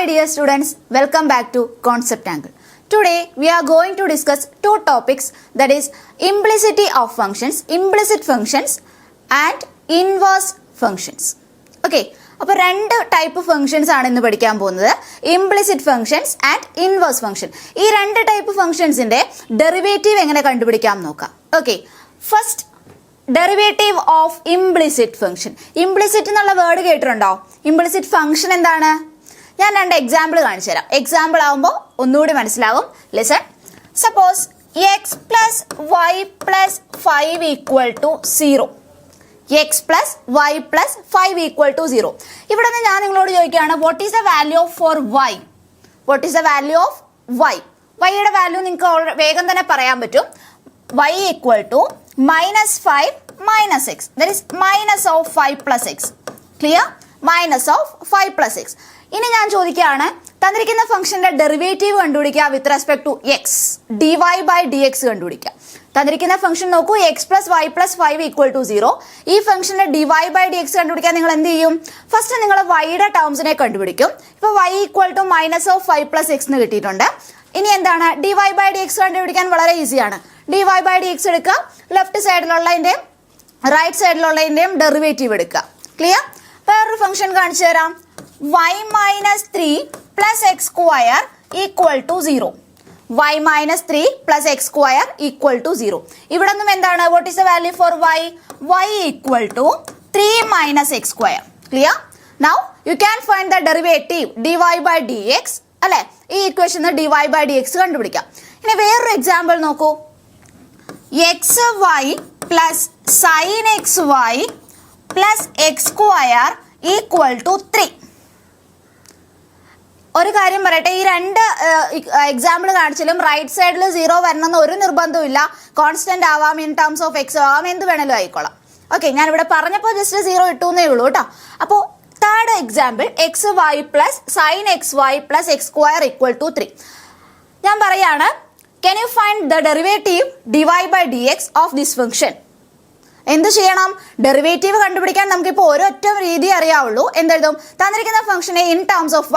dear students, welcome back to Concept Angle. Today we are going to discuss two topics, that is implicity of functions, implicit functions and inverse functions. Okay, അപ്പോൾ രണ്ട് type functions ആണ് ഇന്ന് പഠിക്കാൻ പോകുന്നത്, implicit functions and inverse function. ഈ രണ്ട് type ഫംഗ്ഷൻസിന്റെ derivative എങ്ങനെ കണ്ടുപിടിക്കാം നോക്കാം. Okay, first derivative of implicit function. Implicit എന്നുള്ള വേർഡ് കേട്ടിട്ടുണ്ടോ? ഇംപ്ലിസിറ്റ് ഫംഗ്ഷൻ എന്താണ്? ഞാൻ രണ്ട് എക്സാമ്പിൾ കാണിച്ചു തരാം. എക്സാമ്പിൾ ആകുമ്പോൾ ഒന്നുകൂടി മനസ്സിലാകും. Listen. Suppose x plus y plus 5 equal to 0. X plus y plus 5 equal to 0. ഇവിടെ നിന്ന് ഞാൻ നിങ്ങളോട് ചോദിക്കുകയാണ്, what is the value for y? What is the value of y? വൈയുടെ വാല്യൂ നിങ്ങൾക്ക് വേഗം തന്നെ പറയാൻ പറ്റും. y equal to -5 - x. That is minus of 5 plus x. Clear? Minus of 5 plus x. ഇനി ഞാൻ ചോദിക്കുകയാണ്, തന്നിരിക്കുന്ന ഫംഗ്ഷന്റെ ഡെറിവേറ്റീവ് കണ്ടുപിടിക്കുക with respect to x. dy by dx കണ്ടുപിടിക്കുക. തന്നിരിക്കുന്ന ഫംഗ്ഷൻ നോക്കൂ, x plus y plus 5 equal to 0. ഈ ഫംഗ്ഷന്റെ dy ബൈ dx കണ്ടുപിടിക്കാൻ നിങ്ങൾ എന്ത് ചെയ്യും? ഫസ്റ്റ് നിങ്ങൾ വൈയുടെ ടേംസിനെ കണ്ടുപിടിക്കും. ഇപ്പൊ y equal to minus of 5 plus x എന്ന് കിട്ടിയിട്ടുണ്ട്. ഇനി എന്താണ്? dy ബൈ dx കണ്ടുപിടിക്കാൻ വളരെ ഈസിയാണ്. dy ബൈ dx എടുക്കുക, ലെഫ്റ്റ് സൈഡിലുള്ളതിന്റെയും റൈറ്റ് സൈഡിലുള്ളതിന്റെയും ഡെറിവേറ്റീവ് എടുക്കുക. ക്ലിയർ? വേറൊരു ഫംഗ്ഷൻ കാണിച്ചു തരാം. y minus 3 plus x square equal to 0. y minus 3 plus x square equal to 0. ഇവിടെ നിന്നും എന്താണ്? What is the value for y? y equal to 3 minus x square. Clear? Now you can find the derivative dy by dx. അല്ലെ, ഈ equation dy by dx കണ്ടുപിടിക്കാം. ഇനി വേറൊരു example നോക്കൂ. X y plus sine x y plus x square equal to 3. ഒരു കാര്യം പറയട്ടെ, ഈ രണ്ട് എക്സാമ്പിൾ കാണിച്ചാലും റൈറ്റ് സൈഡിൽ 0 വരണമെന്ന് ഒരു നിർബന്ധമില്ല. കോൺസ്റ്റന്റ് ആവാം, ഇൻ ടേംസ് ഓഫ് എക്സ് ആവാം, എന്ത് വേണേലും ആയിക്കോളാം. ഓക്കെ, ഞാൻ ഇവിടെ പറഞ്ഞപ്പോൾ ജസ്റ്റ് 0 ഇട്ടുന്നേ ഉള്ളൂ കേട്ടോ. അപ്പോൾ third example, x y plus sine x y plus x square equal to 3. ഞാൻ പറയാണ്, can you find the derivative dy by dx of this function? എന്ത് ചെയ്യണം? ഡെറിവേറ്റീവ് കണ്ടുപിടിക്കാൻ നമുക്കിപ്പോൾ ഒരൊറ്റ രീതി അറിയാവുള്ളൂ. എന്തെഴുതും? തന്നിരിക്കുന്ന ഫംഗ്ഷനെ in terms of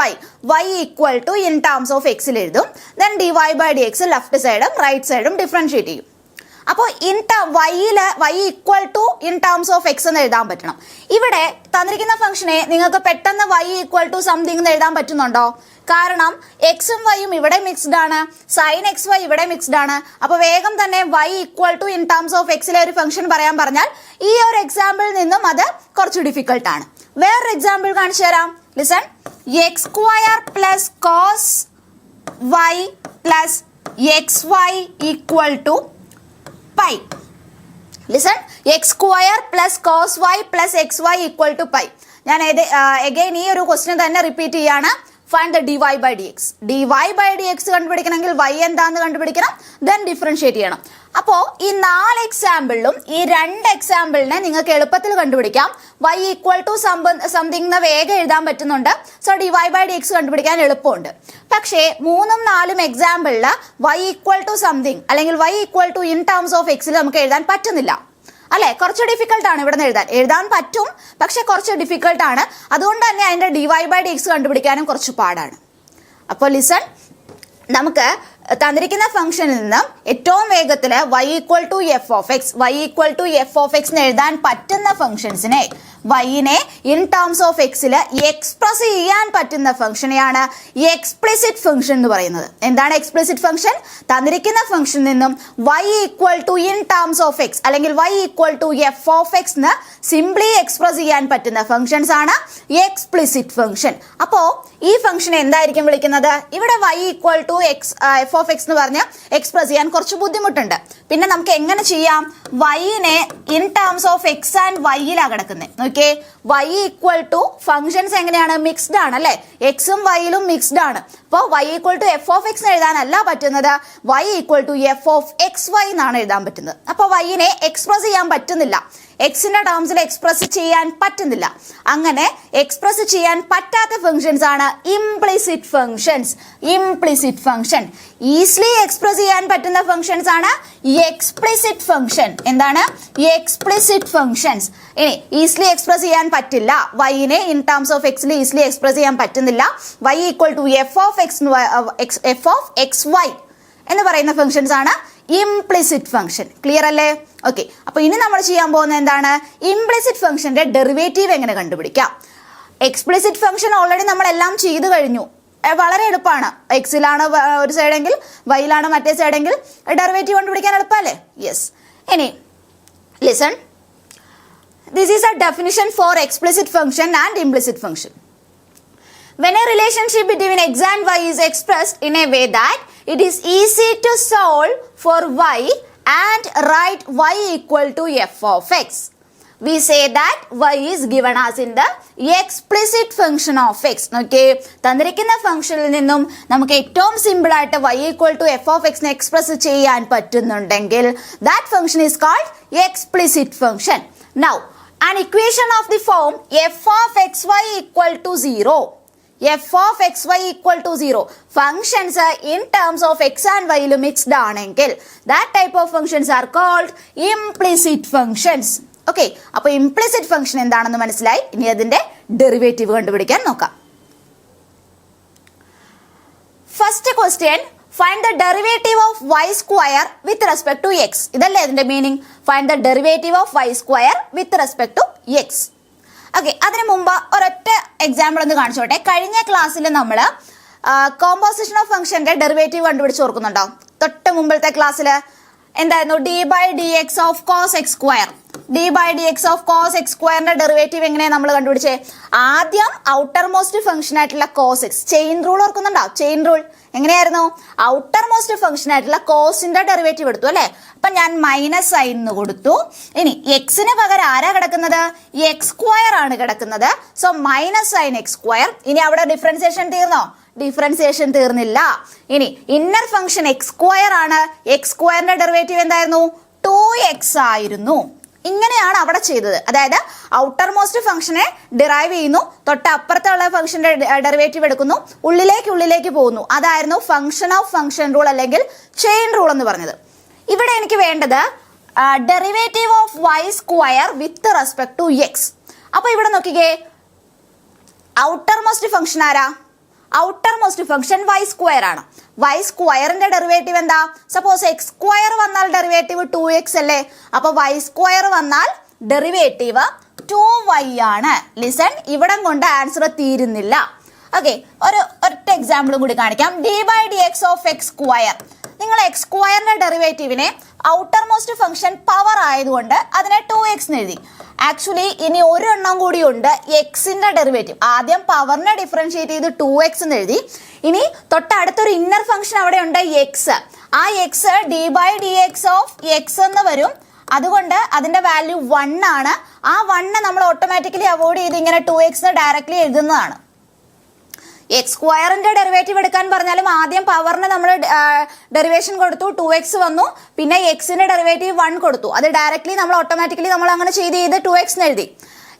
y equal to in terms of എക്സിൽ എഴുതും. Then dy by dx left സൈഡും റൈറ്റ് സൈഡും ഡിഫറൻഷിയേറ്റ് ചെയ്യും. അപ്പോൾ y equal to in terms of x എന്ന് എഴുതാൻ പറ്റണം. ഇവിടെ തന്നിരിക്കുന്ന ഫംഗ്ഷനെ നിങ്ങൾക്ക് പെട്ടെന്ന് y ഈക്വൽ ടു സംതിങ് എന്ന് എഴുതാൻ പറ്റുന്നുണ്ടോ? കാരണം എക്സും വൈയും ഇവിടെ മിക്സ്ഡ് ആണ്, സൈൻ എക്സ് വൈ ഇവിടെ മിക്സ്ഡ് ആണ്. അപ്പൊ വേഗം തന്നെ y equal to in terms of എക്സിലെ ഒരു ഫംഗ്ഷൻ പറയാൻ പറഞ്ഞാൽ ഈ ഒരു എക്സാമ്പിളിൽ നിന്നും അത് കുറച്ച് ഡിഫിക്കൽട്ട് ആണ്. വേറൊരു എക്സാമ്പിൾ കാണിച്ചു തരാം. Listen. X square plus cos y plus x y equal to pi. Listen. X square plus cos y plus x y equal to pi. ഞാൻ എഗെയിൻ ഈ ഒരു ക്വസ്റ്റ്യൻ തന്നെ റിപ്പീറ്റ് ചെയ്യാണ്. Find the dy by dx. dy by dx കണ്ടുപിടിക്കണമെങ്കിൽ y എന്താന്ന് കണ്ടുപിടിക്കണം, then differentiate ചെയ്യണം. അപ്പോൾ ഈ 4 എക്സാമ്പിളിലും ഈ 2 എക്സാമ്പിളിനെ നിങ്ങൾക്ക് എളുപ്പത്തിൽ കണ്ടുപിടിക്കാം. y ഈക്വൽ ടു സംതിങ് വേഗം എഴുതാൻ പറ്റുന്നുണ്ട്. സോ dy by dx കണ്ടുപിടിക്കാൻ എളുപ്പമുണ്ട്. പക്ഷേ 3ഉം 4ഉം എക്സാമ്പിളിൽ y ഈക്വൽ ടു സംതിങ് അല്ലെങ്കിൽ y equal to in terms of എക്സിൽ നമുക്ക് എഴുതാൻ പറ്റുന്നില്ല. അല്ലെ, കുറച്ച് ഡിഫിക്കൽട്ട് ആണ് ഇവിടെ നിന്ന് എഴുതാൻ പറ്റും, പക്ഷെ കുറച്ച് ഡിഫിക്കൽട്ട് ആണ്. അതുകൊണ്ട് തന്നെ അതിന്റെ dy ബൈ dx കണ്ടുപിടിക്കാനും കുറച്ച് പാടാണ്. അപ്പോൾ ലിസൺ, നമുക്ക് തന്നിരിക്കുന്ന ഫംഗ്ഷനിൽ നിന്ന് ഏറ്റവും വേഗത്തിൽ y equal to f of x, y equal to f of x എഴുതാൻ പറ്റുന്ന ഫംഗ്ഷൻസിനെ, y-നെ ഇൻ ടേംസ് ഓഫ് എക്സിൽ എക്സ്പ്രസ് ചെയ്യാൻ പറ്റുന്ന ഫംഗ്ഷനെയാണ് എക്സ്പ്ലിസിറ്റ് ഫംഗ്ഷൻ എന്ന് പറയുന്നത്. എന്താണ് എക്സ്പ്ലിസിറ്റ് ഫംഗ്ഷൻ? തന്നിരിക്കുന്ന ഫംഗ്ഷനിൽ നിന്നും y equal to in terms of x അല്ലെങ്കിൽ y equal to f of x എന്ന് സിംപ്ലി എക്സ്പ്രസ് ചെയ്യാൻ പറ്റുന്ന ഫംഗ്ഷൻസ് ആണ് എക്സ്പ്ലിസിറ്റ് ഫംഗ്ഷൻ. അപ്പോ ഈ ഫംഗ്ഷൻ എന്തായിരിക്കും വിളിക്കുന്നത്? ഇവിടെ y equal to f of x എന്ന് പറഞ്ഞ് എക്സ്പ്രസ് ചെയ്യാൻ കുറച്ച് ബുദ്ധിമുട്ടുണ്ട്. പിന്നെ നമുക്ക് എങ്ങനെ ചെയ്യാം? y-നെ in terms of x and വൈയിലാണ് കിടക്കുന്നത്. Okay, y equal to functions എങ്ങനെയാണ്? മിക്സ്ഡ് ആണ് അല്ലെ, എക്സും വൈയിലും മിക്സ്ഡ് ആണ്. അപ്പോൾ y equal to f of x എഴുതാനല്ല പറ്റുന്നത്, y equal to f of x y എന്നാണ് എഴുതാൻ പറ്റുന്നത്. അപ്പോൾ y-നെ എക്സ്പ്രസ് ചെയ്യാൻ പറ്റുന്നില്ല. എക്സിന്റെ ടേംസിൽ എക്സ്പ്രസ് ചെയ്യാൻ പറ്റുന്നില്ല. അങ്ങനെ എക്സ്പ്രസ് ചെയ്യാൻ പറ്റാത്ത ഫംഗ്ഷൻസ് ആണ് implicit functions. Implicit function easily express ചെയ്യാൻ പറ്റുന്ന ഫംഗ്ഷൻസ് ആണ് എക്സ്പ്ലിസിറ്റ് ഫംഗ്ഷൻ. എന്താണ്? Explicit functions. ഇനി ഈസിലി എക്സ്പ്രസ് ചെയ്യാൻ പറ്റില്ല, വൈനെ ഇൻ ടേംസ് ഓഫ് എക്സിൽ ഈസിലി എക്സ്പ്രസ് ചെയ്യാൻ പറ്റുന്നില്ല, y equal to f of x y എന്ന് പറയുന്ന ഫംഗ്ഷൻസ് ആണ് ഇംപ്ലിസിറ്റ് ഫംഗ്ഷൻ. ക്ലിയർ അല്ലേ? ഓക്കെ, അപ്പൊ ഇനി നമ്മൾ ചെയ്യാൻ പോകുന്നത് എന്താണ്? ഇംപ്ലിസിറ്റ് ഫംഗ്ഷന്റെ ഡെറിവേറ്റീവ് എങ്ങനെ കണ്ടുപിടിക്കാം. എക്സ്പ്ലിസിറ്റ് ഫംഗ്ഷൻ ഓൾറെഡി നമ്മൾ എല്ലാം ചെയ്തു കഴിഞ്ഞു, വളരെ എളുപ്പമാണ്. എക്സിലാണ് ഒരു സൈഡെങ്കിൽ വൈയിലാണ് മറ്റേ സൈഡെങ്കിൽ ഡെറിവേറ്റീവ് കണ്ടുപിടിക്കാൻ എളുപ്പമല്ലേ? യെസ്. ഇനി listen, this is a definition for explicit function and implicit function. When a relationship between x and y is expressed in a way that it is easy to solve for y and write y equal to f of x, we say that y is given as in the explicit function of x. Okay, തന്നിരിക്കുന്ന ഫംഗ്ഷനിൽ നിന്നും നമുക്ക് ഏറ്റവും simple ആയിട്ട് y equal to f of x നെ express ചെയ്യാൻ പറ്റുന്നുണ്ടെങ്കിൽ that function is called explicit function. Now, an equation of the form f of xy equal to 0, f of xy equal to 0 functions in terms of x and y mixed ആണെങ്കിൽ that type of functions are called implicit functions. Okay, അപ്പോൾ implicit function എന്താണെന്ന് മനസ്സിലായി. ഇനി അതിന്റെ derivative കണ്ടുപിടിക്കാൻ നോക്കാം. First question, find the derivative of y square with respect to x. ഇതല്ലേ ഇതിന്റെ meaning? find the derivative of y square with respect to x. Okay, അതിന് മുമ്പ് ഒരൊറ്റ എക്സാമ്പിൾ ഒന്ന് കാണിച്ചോട്ടെ. കഴിഞ്ഞ ക്ലാസ്സിൽ നമ്മൾ കോമ്പോസിഷൻ ഓഫ് ഫംഗ്ഷന്റെ ഡെറിവേറ്റീവ് കണ്ടുപിടിച്ച് ഓർക്കുന്നുണ്ടോ? തൊട്ട് മുമ്പത്തെ ക്ലാസ്സിൽ എന്തായിരുന്നു? D by d x of cos x square. D by d x of cos x സ്ക്വയറിന്റെ ഡെറിവേറ്റീവ് എങ്ങനെയാണ് നമ്മൾ കണ്ടുപിടിച്ചേ? ആദ്യം ഔട്ടർ മോസ്റ്റ് ഫംഗ്ഷൻ ആയിട്ടുള്ള കോസ് എക്സ്, ചെയിൻ റൂൾ ഓർക്കുന്നുണ്ടോ? ചെയിൻ റൂൾ എങ്ങനെയായിരുന്നു? ഔട്ടർ മോസ്റ്റ് ഫംഗ്ഷൻ ആയിട്ടുള്ള കോസിന്റെ ഡെറിവേറ്റീവ് എടുത്തു അല്ലെ? അപ്പൊ ഞാൻ മൈനസ് സൈൻ കൊടുത്തു. ഇനി എക്സിന് പകരം ആരാ കിടക്കുന്നത്? എക്സ് സ്ക്വയർ ആണ് കിടക്കുന്നത്. So minus sine X square. ഇനി അവിടെ ഡിഫറൻസിയേഷൻ തീർന്നോ? ഡിഫറൻസിയേഷൻ തീർന്നില്ല. ഇനി ഇന്നർ ഫംഗ്ഷൻ എക്സ് സ്ക്വയർ ആണ്. എക്സ് സ്ക്വയറിന്റെ ഡെറിവേറ്റീവ് എന്തായിരുന്നു? 2x ആയിരുന്നു. ഇങ്ങനെയാണ് അവിടെ ചെയ്തത്. അതായത് ഔട്ടർ മോസ്റ്റ് ഫംഗ്ഷനെ ഡിറൈവ് ചെയ്യുന്നു, തൊട്ടപ്പുറത്തുള്ള ഫംഗ്ഷന്റെ ഡെറിവേറ്റീവ് എടുക്കുന്നു, ഉള്ളിലേക്ക് പോകുന്നു. അതായിരുന്നു ഫംഗ്ഷൻ ഓഫ് ഫംഗ്ഷൻ റൂൾ അല്ലെങ്കിൽ ചെയിൻ റൂൾ എന്ന് പറഞ്ഞത്. ഇവിടെ എനിക്ക് വേണ്ടത് derivative of y square with respect to x. അപ്പൊ ഇവിടെ നോക്കിക്കേ, ഔട്ടർ മോസ്റ്റ് ഫംഗ്ഷൻ ആരാ? Outer most function y square ആണ്. വൈ സ്ക്വയറിന്റെ ഡെറിവേറ്റീവ് എന്താ? സപ്പോസ് എക്സ് സ്ക്വയർ വന്നാൽ ഡെറിവേറ്റീവ് 2x അല്ലേ? അപ്പൊ വൈ സ്ക്വയർ വന്നാൽ ഡെറിവേറ്റീവ് 2y ആണ്. ലിസൺ, ഇവിടം കൊണ്ട് ആൻസർ തീരുന്നില്ല. ഓക്കെ, ഒറ്റ എക്സാമ്പിൾ കൂടി കാണിക്കാം. D by d x of x square. നിങ്ങൾ എക്സ് സ്ക്വയറിന്റെ ഡെറിവേറ്റീവിനെ ഔട്ടർ മോസ്റ്റ് ഫംഗ്ഷൻ പവർ ആയതുകൊണ്ട് അതിനെ 2x എഴുതി. ആക്ച്വലി ഇനി ഒരെണ്ണം കൂടിയുണ്ട്, എക്സിന്റെ ഡെറിവേറ്റീവ്. ആദ്യം പവറിനെ ഡിഫറൻഷിയേറ്റ് ചെയ്ത് 2x എന്ന് എഴുതി. ഇനി തൊട്ടടുത്തൊരു ഇന്നർ ഫംഗ്ഷൻ അവിടെ ഉണ്ട്, എക്സ്. ആ x d by d x of x എന്ന് വരും. അതുകൊണ്ട് അതിന്റെ വാല്യൂ 1 ആണ്. ആ 1 നമ്മൾ ഓട്ടോമാറ്റിക്കലി അവോയ്ഡ് ചെയ്ത് ഇങ്ങനെ 2x ഡയറക്ട്ലി എഴുതുന്നതാണ്. എക്സ് സ്ക്വയറിന്റെ ഡെറിവേറ്റീവ് എടുക്കാൻ പറഞ്ഞാലും ആദ്യം പവറിന് നമ്മൾ ഡെറിവേഷൻ കൊടുത്തു, 2x വന്നു. പിന്നെ എക്സിന്റെ ഡെറിവേറ്റീവ് 1 കൊടുത്തു. അത് ഡയറക്ട്ലി നമ്മൾ ഓട്ടോമാറ്റിക്കലി നമ്മൾ അങ്ങനെ ചെയ്ത് 2x എഴുതി.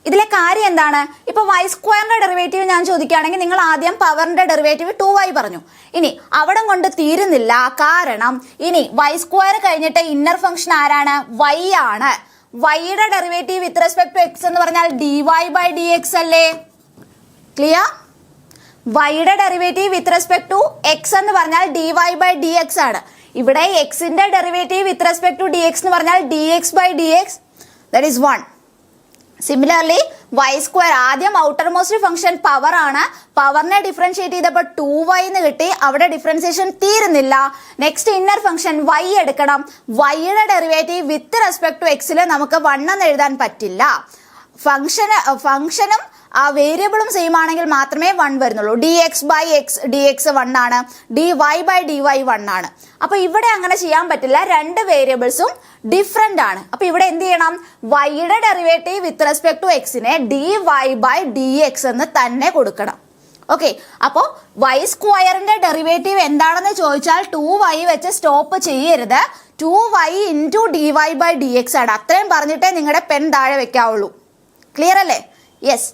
ഇതിലെ കാര്യം എന്താണ്? ഇപ്പൊ വൈ സ്ക്വയറിന്റെ ഡെറിവേറ്റീവ് ഞാൻ ചോദിക്കുകയാണെങ്കിൽ നിങ്ങൾ ആദ്യം പവറിന്റെ ഡെറിവേറ്റീവ് 2y പറഞ്ഞു. ഇനി അവിടെ കൊണ്ട് തീരുന്നില്ല. കാരണം ഇനി വൈ സ്ക്വയർ കഴിഞ്ഞിട്ട് ഇന്നർ ഫംഗ്ഷൻ ആരാണ്? y ആണ്. വൈയുടെ derivative with respect to x എന്ന് പറഞ്ഞാൽ dy ബൈ ഡി എക്സ് അല്ലേ? ക്ലിയർ? വൈയുടെ derivative with respect to x എന്ന് പറഞ്ഞാൽ dy ബൈ ഡി എക്സ് ആണ്. ഇവിടെ എക്സിന്റെ derivative with respect to d x എന്ന് പറഞ്ഞാൽ dx by d x, that is 1. Similarly y square ആദ്യം ഔട്ടർ മോസ്റ്റ് ഫംഗ്ഷൻ പവർ ആണ്. പവറിനെ ഡിഫറൻഷിയേറ്റ് ചെയ്തപ്പോൾ 2y എന്ന് കിട്ടി. അവിടെ ഡിഫറൻസിയേഷൻ തീരുന്നില്ല. നെക്സ്റ്റ് ഇന്നർ ഫംഗ്ഷൻ y എടുക്കണം. വൈയുടെ ഡെറിവേറ്റീവ് വിത്ത് റെസ്പെക്ട് ടു എക്സിൽ നമുക്ക് 1 എന്ന് എഴുതാൻ പറ്റില്ല. ഫംഗ്ഷനും ആ വേരിയബിളും സെയിം ആണെങ്കിൽ മാത്രമേ 1 വരുന്നുള്ളൂ. dx ബൈ എക്സ്, dx 1 ആണ്. dy ബൈ dy 1 ആണ്. അപ്പൊ ഇവിടെ അങ്ങനെ ചെയ്യാൻ പറ്റില്ല, രണ്ട് വേരിയബിൾസും ഡിഫറെന്റ് ആണ്. അപ്പൊ ഇവിടെ എന്ത് ചെയ്യണം? വൈയുടെ ഡെറിവേറ്റീവ് വിത്ത് റെസ്പെക്ട് ടു എക്സിനെ dy ബൈ dx എന്ന് തന്നെ കൊടുക്കണം. ഓക്കെ, അപ്പോൾ വൈ സ്ക്വയറിന്റെ ഡെറിവേറ്റീവ് എന്താണെന്ന് ചോദിച്ചാൽ 2y വെച്ച് സ്റ്റോപ്പ് ചെയ്യരുത്. 2y ഇൻറ്റു dy/dx ആണ്. അത്രയും പറഞ്ഞിട്ടേ നിങ്ങളുടെ പെൻ താഴെ വെക്കാവുള്ളൂ. ക്ലിയർ അല്ലേ? യെസ്.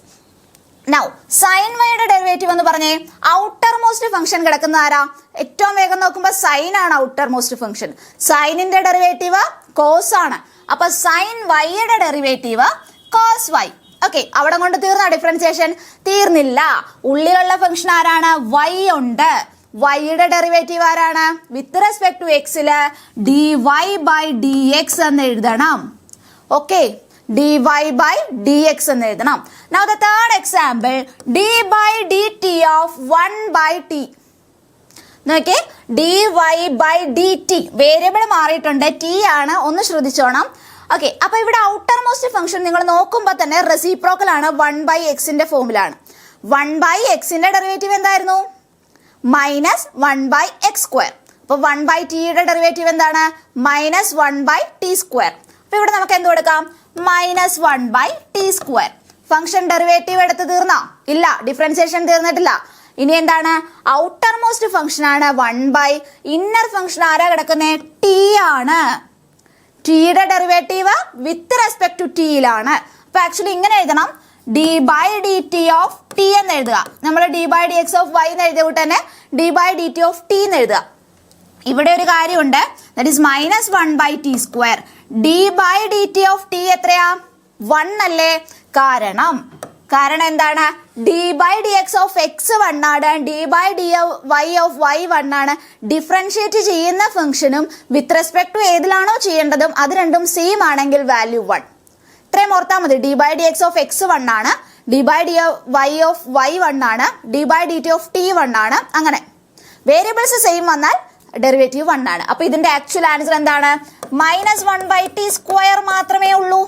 നൗ സൈൻ വൈയുടെ ഡെറിവേറ്റീവ് എന്ന് പറഞ്ഞേ. ഔട്ടർ മോസ്റ്റ് ഫംഗ്ഷൻ കിടക്കുന്ന ആരാ? ഏറ്റവും വേഗം നോക്കുമ്പോൾ സൈൻ ആണ് ഔട്ടർ മോസ്റ്റ് ഫംഗ്ഷൻ. സൈനിന്റെ ഡെറിവേറ്റീവ് കോസ് ആണ്. അപ്പൊ സൈൻ വൈയുടെ ഡെറിവേറ്റീവ് കോസ് വൈ. ഓക്കെ, അവിടെ കൊണ്ട് തീർന്ന ഡിഫറൻസിയേഷൻ? തീർന്നില്ല. ഉള്ളിലുള്ള ഫംഗ്ഷൻ ആരാണ്? വൈ ഉണ്ട്. വൈയുടെ ഡെറിവേറ്റീവ് ആരാണ്? വിത്ത് റെസ്പെക്ട് ടു എക്സില് dy/dx എന്ന് എഴുതണം. ഓക്കെ, dy/dx എന്ന് എഴുതണം. Now the third example, d/dt of 1/t. നോക്കിയേ, dy/dt വേരിയബിൾ മാറിയിട്ടുണ്ട്, t ആണ്, ഒന്ന് ശ്രദ്ധിച്ചോണം. ഓക്കെ, അപ്പൊ ഇവിടെ ഔട്ടർ മോസ്റ്റ് ഫംഗ്ഷൻ നിങ്ങൾ നോക്കുമ്പോൾ തന്നെ റെസിപ്രോക്കൽ ആണ്, 1/xന്റെ ഫോമിലാണ്. 1/xന്റെ ഡെറിവേറ്റീവ് എന്തായിരുന്നു? -1/x². അപ്പൊ 1/tയുടെ ഡെറിവേറ്റീവ് എന്താണ്? -1/t². അപ്പൊ ഇവിടെ നമുക്ക് എന്ത് കൊടുക്കാം? -1/t². ഫംഗ്ഷൻ ഡെറിവേറ്റീവ് എടുത്ത് തീർന്നോ? ഇല്ല, ഡിഫറൻസിയേഷൻ തീർന്നിട്ടില്ല. ഇനി എന്താണ്? ഔട്ടർ മോസ്റ്റ് ഫംഗ്ഷൻ ആണ് 1/. ഇന്നർ ഫംഗ്ഷൻ ആരാ കിടക്കുന്നത്? t ആണ്. ടിയുടെ ഡെറിവേറ്റീവ് വിത്ത് റെസ്പെക്ട് ടു ടിയിലാണ്. അപ്പൊ ആക്ച്വലി ഇങ്ങനെ എഴുതണം, d/dt of t എന്ന് എഴുതുക. നമ്മൾ d/dx of y എന്ന് എഴുതിയ കൂട്ട് തന്നെ d/dt of t എന്ന് എഴുതുക. ഇവിടെ ഒരു കാര്യമുണ്ട്, that is -1/t². d/dt of t എത്രയാ? 1 അല്ലേ? കാരണം എന്താണ്? d/dx of x 1 ആണ്, d/dy of y 1 ആണ്. ഡിഫറൻഷിയേറ്റ് ചെയ്യുന്ന ഫംഗ്ഷനും വിത്ത് റെസ്പെക്ട് ടു ഏതിലാണോ ചെയ്യേണ്ടതും അത് രണ്ടും സെയിം ആണെങ്കിൽ വാല്യൂ 1. ഇത്രയും ഓർത്താൽ മതി. d/dx of x 1 ആണ്, d/dy of y 1 ആണ്, d/dt of t 1 ആണ്. അങ്ങനെ വേരിയബിൾസ് സെയിം വന്നാൽ ഡെറിവേറ്റീവ് 1 ആണ്. അപ്പൊ ഇതിന്റെ ആക്ച്വൽ ആൻസർ എന്താണ്? -1/t² മാത്രമേ ഉള്ളൂ.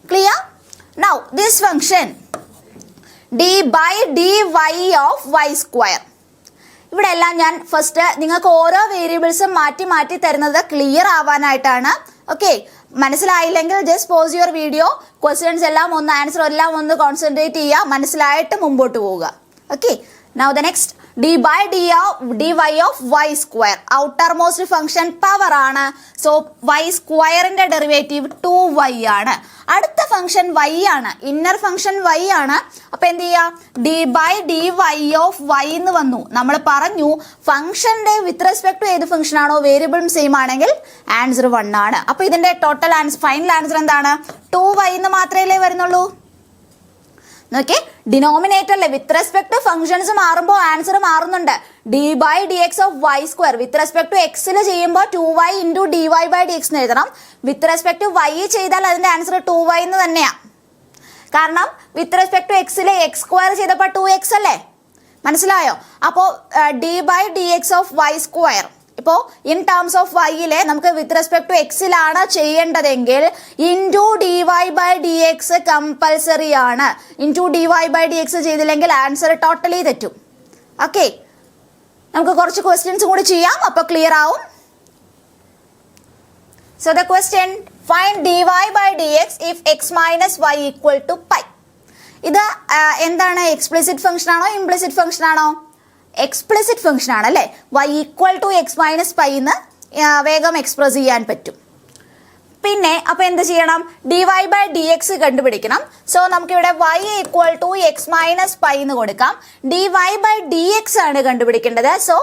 Clear? Now this function d/dy of y². ഇവിടെ എല്ലാം ഞാൻ ഫസ്റ്റ് നിങ്ങൾക്ക് ഓരോ വേരിയബിൾസും മാറ്റി മാറ്റി തരുന്നത് ക്ലിയർ ആവാനായിട്ടാണ്. ഓക്കെ, മനസ്സിലായില്ലെങ്കിൽ just pause your video, questions എല്ലാം ഒന്ന്, ആൻസർ എല്ലാം ഒന്ന് കോൺസെൻട്രേറ്റ് ചെയ്യുക, മനസ്സിലായിട്ട് മുമ്പോട്ട് പോവുക. Okay, now the next d/dy of y². Outer most function power ആണ്. സോ y²ന്റെ ഡെറിവേറ്റീവ് 2y ആണ്. അടുത്ത ഫംഗ്ഷൻ y ആണ്, ഇന്നർ ഫംഗ്ഷൻ y ആണ്. അപ്പൊ എന്ത് ചെയ്യാ? d/dy of y എന്ന് വന്നു. നമ്മൾ പറഞ്ഞു ഫംഗ്ഷന്റെ വിത്ത് റെസ്പെക്ട് ടു ഏത് ഫംഗ്ഷൻ ആണോ വേരിയബിളും സെയിം ആണെങ്കിൽ ആൻസർ 1 ആണ്. അപ്പൊ ഇതിന്റെ ടോട്ടൽ ആൻസർ, ഫൈനൽ ആൻസർ എന്താണ്? 2y എന്ന് മാത്രമേ വരുന്നുള്ളൂ. നോക്കേ, ഡിനോമിനേറ്ററിലെ വിത്ത് റെസ്പെക്ട് ടു ഫംഗ്ഷൻസ് മാറുമ്പോൾ ആൻസർ മാറുന്നുണ്ട്. d/dx of y² with respect to എക്സിൽ ചെയ്യുമ്പോൾ 2y ഇൻറ്റു dy/dx എന്ന് എഴുതണം. വിത്ത് റെസ്പെക്ട് ടു y ചെയ്താൽ അതിന്റെ ആൻസർ 2y എന്ന് തന്നെയാ. കാരണം വിത്ത് റെസ്പെക്ട് ടു എക്സിൽ x² ചെയ്തപ്പോൾ 2x അല്ലേ? മനസ്സിലായോ? അപ്പോ d/dx of y². ഇപ്പോൾ ഇൻ ടേംസ് ഓഫ് വൈയിലെ നമുക്ക് വിത്ത് റെസ്പെക്ട് ടു എക്സിലാണ് ചെയ്യേണ്ടതെങ്കിൽ ഇൻറ്റു dy/dx കമ്പൽസറി ആണ്. ഇൻറ്റു dy/dx ചെയ്തില്ലെങ്കിൽ ആൻസർ ടോട്ടലി തെറ്റും. ഓക്കെ, നമുക്ക് കുറച്ച് ക്വസ്റ്റ്യൻസ് കൂടി ചെയ്യാം, അപ്പോൾ ക്ലിയർ ആവും. So the question, find dy/dx if x minus y equal to pi. ഇത് എന്താണ്? എക്സ്പ്ലിസിറ്റ് ഫംഗ്ഷൻ ആണോ ഇംപ്ലിസിറ്റ് ഫംഗ്ഷൻ ആണോ? എക്സ്പ്ലിസിറ്റ് ഫംഗ്ഷൻ ആണ് അല്ലേ? y equal to x minus pi എന്ന് വേഗം എക്സ്പ്രസ് ചെയ്യാൻ പറ്റും. പിന്നെ അപ്പൊ എന്ത് ചെയ്യണം? dy/dx കണ്ടുപിടിക്കണം. സോ നമുക്കിവിടെ y equal to x minus pi എന്ന് കൊടുക്കാം. dy/dx ആണ് കണ്ടുപിടിക്കേണ്ടത്. സോ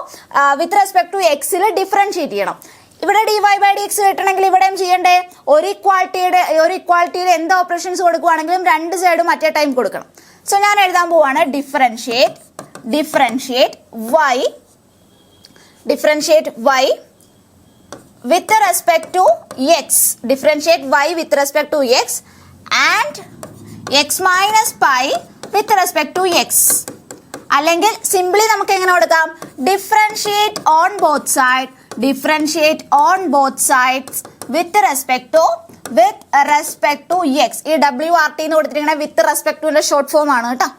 വിത്ത് റെസ്പെക്ട് ടു എക്സിൽ ഡിഫറൻഷിയേറ്റ് ചെയ്യണം. ഇവിടെ dy/dx കിട്ടണമെങ്കിൽ ഇവിടെയും ചെയ്യണ്ടേ? ഒരു ഇക്വാളിറ്റിയിൽ എന്ത് ഓപ്പറേഷൻസ് കൊടുക്കുവാണെങ്കിലും രണ്ട് സൈഡും അറ്റ് എ ടൈം കൊടുക്കണം. സോ ഞാൻ എഴുതാൻ പോവാണ് differentiate y with respect to x, differentiate y with respect to x and x minus pi with respect to x. അല്ലെങ്കിൽ സിംപ്ലി നമുക്ക് എങ്ങനെ കൊടുക്കാം? differentiate on both sides with respect to x. ഈ WRT എന്ന് കൊടുത്തിരിക്കുന്ന വിത്ത് റെസ്പെക്ട് ടുവിന്റെ short form ആണ് കേട്ടോ.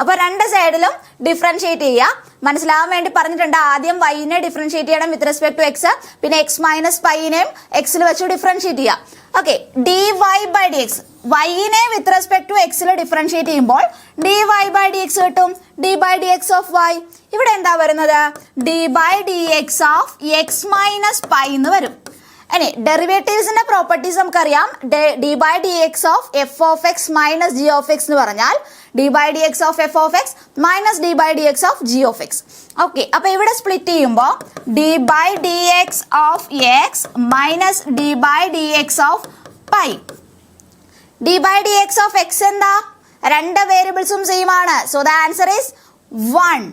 അപ്പൊ രണ്ട് സൈഡിലും ഡിഫറൻഷിയേറ്റ് ചെയ്യുക. മനസ്സിലാവാൻ വേണ്ടി പറഞ്ഞിട്ടുണ്ട്. ആദ്യം വൈനെ ഡിഫറൻഷിയേറ്റ് ചെയ്യണം വിത്ത് റെസ്പെക്ട് ടു എക്സ്, പിന്നെ എക്സ് മൈനസ് പൈനെയും എക്സിൽ വെച്ച് ഡിഫറൻഷിയേറ്റ് ചെയ്യുക. ഓക്കെ, dy/dx വൈനെ വിത്ത് റെസ്പെക്ട് ടു എക്സിൽ ഡിഫറൻഷിയേറ്റ് ചെയ്യുമ്പോൾ dy/dx കിട്ടും. d/dx ഓഫ് y ഇവിടെ എന്താ വരുന്നത്? d/dx of x minus pi എന്ന് വരും. ഇനി ഡെറിവേറ്റീവ്സിന്റെ പ്രോപ്പർട്ടീസ് നമുക്കറിയാം. D by d x of f of x minus g of x എന്ന് പറഞ്ഞാൽ d by d x of f of x minus d by d x of g of x. Okay, അപ്പൊ ഇവിടെ split ചെയ്യുമ്പോൾ d by d x of x minus d by d x of pi. D by d x of x എന്താ? രണ്ട് വേരിയബിൾസും same ആണ്. So the answer is 1.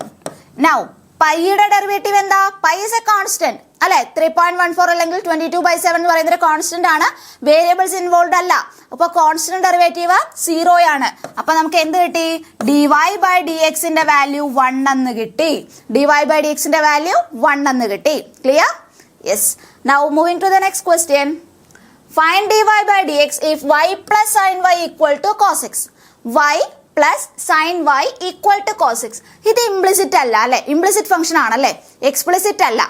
Now പൈയുടെ derivative എന്താ? Pi is A constant അല്ലെ. 3.14 അല്ലെങ്കിൽ 22/7 എന്ന് പറയുന്നത് കോൺസ്റ്റന്റ് ആണ്, വേരിയബിൾസ് ഇൻവോൾവ് അല്ല. അപ്പൊ കോൺസ്റ്റന്റ് ഡെറിവേറ്റീവ് 0 ആണ്. അപ്പൊ നമുക്ക് എന്ത് കിട്ടി? ഡി വൈ ബൈ ഡി എക്സിന്റെ വാല്യൂ 1 എന്ന് കിട്ടി. ഡി വൈ ബൈ ഡി എക്സിന്റെ വാല്യൂ 1 എന്ന് കിട്ടി. Clear? Yes. Now moving to the next question. Find dy by dx if y plus sin y equal to cos x. y plus sin y equal to cos x. ഇത് implicit അല്ല അല്ലെ, implicit function ആണല്ലേ, explicit അല്ല.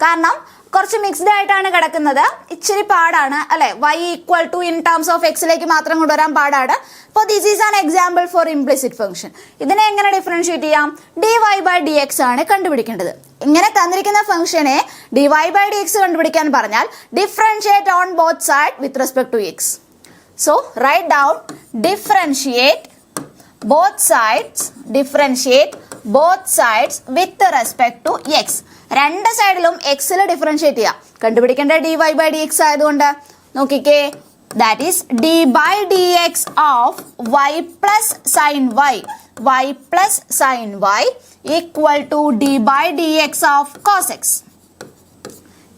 കാരണം കുറച്ച് mixed ആയിട്ടാണ് കിടക്കുന്നത്, ഇച്ചിരി പാടാണ് അല്ലെ. y equal to in terms of എക്സിലേക്ക് മാത്രം കൊണ്ടുവരാൻ പാടാണ്. അപ്പോൾ this is an example for implicit function. ഇതിനെ എങ്ങനെ ഡിഫറൻഷിയേറ്റ് ചെയ്യാം? dy by dx ആണ് കണ്ടുപിടിക്കേണ്ടത്. ഇങ്ങനെ തന്നിരിക്കുന്ന ഫംഗ്ഷനെ dy by dx കണ്ടുപിടിക്കാൻ പറഞ്ഞാൽ differentiate on both side with respect to x. So write down differentiate both sides with respect to x. രണ്ട് സൈഡിലും എക്സിൽ ഡിഫറൻഷിയേറ്റ് ചെയ്യാം. കണ്ടുപിടിക്കേണ്ട dy by dx ആയതുകൊണ്ട് നോക്കിക്കേ, that is d by d x of y plus sine y equal to d by d x of cos x.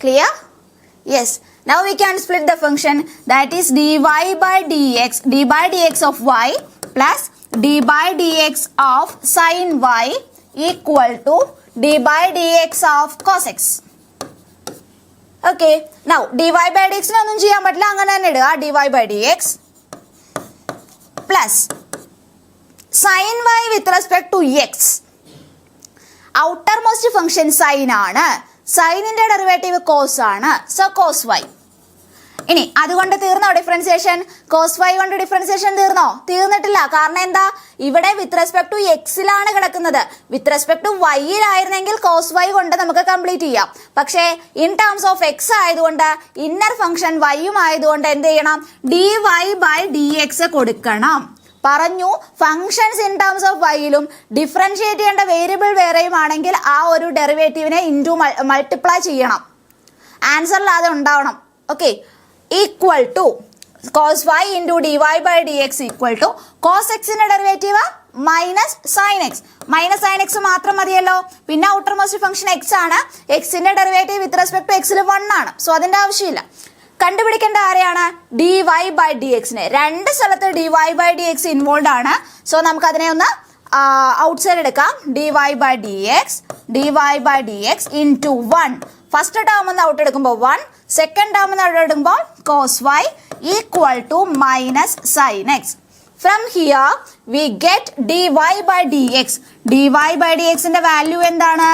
Clear? Yes. Now we can split the function, that is dy by dx of y plus d by dx of sin y equal to d by dx of cos x. Okay, now dy by dx നെ ഒന്നും ചെയ്യാൻ പറ്റില്ല, അങ്ങനെ തന്നെ ഇടുക. dy by dx plus sin y with respect to x. Outermost function sine ആണ്, സൈനിന്റെ derivative cos ആണ്. So cos y. ഇനി അതുകൊണ്ട് തീർന്നോ ഡിഫറൻസിയേഷൻ? കോസ് വൈ കൊണ്ട് ഡിഫറൻസിയേഷൻ തീർന്നോ? തീർന്നിട്ടില്ല. കാരണം എന്താ? ഇവിടെ വിത്ത് റെസ്പെക്ട് ടു എക്സിലാണ് കിടക്കുന്നത്. വിത്ത് റെസ്പെക്ട് ടു വൈയിലായിരുന്നെങ്കിൽ കോസ് വൈ കൊണ്ട് നമുക്ക് കംപ്ലീറ്റ് ചെയ്യാം. പക്ഷേ ഇൻ ടേംസ് ഓഫ് എക്സ് ആയതുകൊണ്ട്, ഇന്നർ ഫംഗ്ഷൻ വൈയും ആയതുകൊണ്ട് എന്ത് ചെയ്യണം? D y by d x കൊടുക്കണം. പറഞ്ഞു, ഫംഗ്ഷൻസ് ഇൻ ടേംസ് ഓഫ് വൈയിലും ഡിഫറൻഷിയേറ്റ് ചെയ്യേണ്ട വേരിയബിൾ വേറെയും ആണെങ്കിൽ ആ ഒരു ഡെറിവേറ്റീവിനെ ഇൻറ്റു മൾട്ടിപ്ലൈ ചെയ്യണം. ആൻസറിൽ അത് ഉണ്ടാവണം. Okay, equal to cos y into d y by d x equal to cos എക്സിന്റെ derivative minus sine x. Minus sine x മാത്രം മതിയല്ലോ. പിന്നെ ഔട്ടർ മോസ്റ്റ് ഫംഗ്ഷൻ എക്സ് ആണ്. എക്സിന്റെ ഡെറിവേറ്റീവ് വിത്ത് റെസ്പെക്ട് ടു എക്സിൽ 1 ആണ്. സോ അതിന്റെ ആവശ്യമില്ല. കണ്ടുപിടിക്കേണ്ട ആരെയാണ്? ഡി വൈ ബൈ ഡി എക്സിനെ. രണ്ട് സ്ഥലത്ത് d y by d x involve ആണ്. സോ നമുക്ക് അതിനെ ഒന്ന് ഔട്ട്സൈഡ് എടുക്കാം. D y by d x into 1. First term ഒന്ന് ഔട്ട് എടുക്കുമ്പോൾ 1, സെക്കൻഡ് ടേം ഒന്ന് ഔട്ട് എടുക്കുമ്പോൾ cos y equal to minus sine x. From here we get d y by d x. D y by d എക്സിന്റെ value എന്താണ്?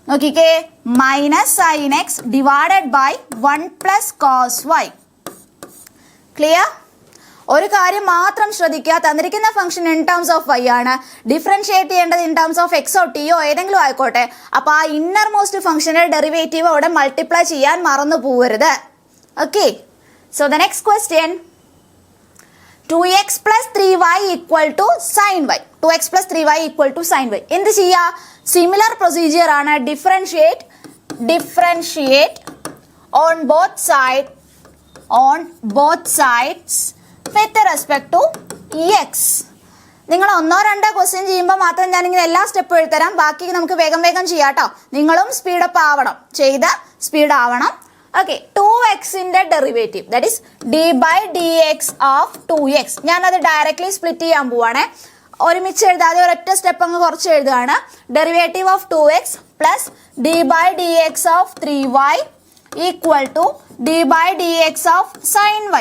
നോക്കിക്കേ, minus sine x divided by 1 plus cos y. Clear? ഒരു കാര്യം മാത്രം ശ്രദ്ധിക്കുക, തന്നിരിക്കുന്ന function in terms of y ആണ്, differentiate ചെയ്യേണ്ടത് ഇൻ ടേംസ് ഓഫ് എക്സോ ടിയോ ഏതെങ്കിലും ആയിക്കോട്ടെ. അപ്പോൾ ആ ഇന്നർ മോസ്റ്റ് ഫംഗ്ഷന്റെ ഡെറിവേറ്റീവ് അവിടെ മൾട്ടിപ്ലൈ ചെയ്യാൻ മറന്നു പോകരുത്. Okay, so the next question. 2x plus 3y equal to sin y. 2x plus 3y equal to sin y. എന്ത് ചെയ്യുക? സിമിലർ പ്രൊസീജിയർ ആണ്. Differentiate on both sides with respect to x. നിങ്ങൾ 1-2 question ചെയ്യുമ്പോൾ മാത്രം ഞാനിങ്ങനെ എല്ലാ സ്റ്റെപ്പും എഴുതരാം. ബാക്കി നമുക്ക് വേഗം ചെയ്യാം കേട്ടോ. നിങ്ങളും സ്പീഡപ്പ് ആവണം, ചെയ്ത് സ്പീഡ് ആവണം. ഓക്കെ, 2xന്റെ derivative that is d by d x of 2x. ഞാനത് ഡയറക്ട്ലി സ്പ്ലിറ്റ് ചെയ്യാൻ പോവാണ്. ഒരുമിച്ച് എഴുതാതെ ഒരൊറ്റ സ്റ്റെപ്പ് അങ്ങ് കുറച്ച് എഴുതുകയാണ്. Derivative of 2x plus d by d x of 3y equal to d by d x of sine y.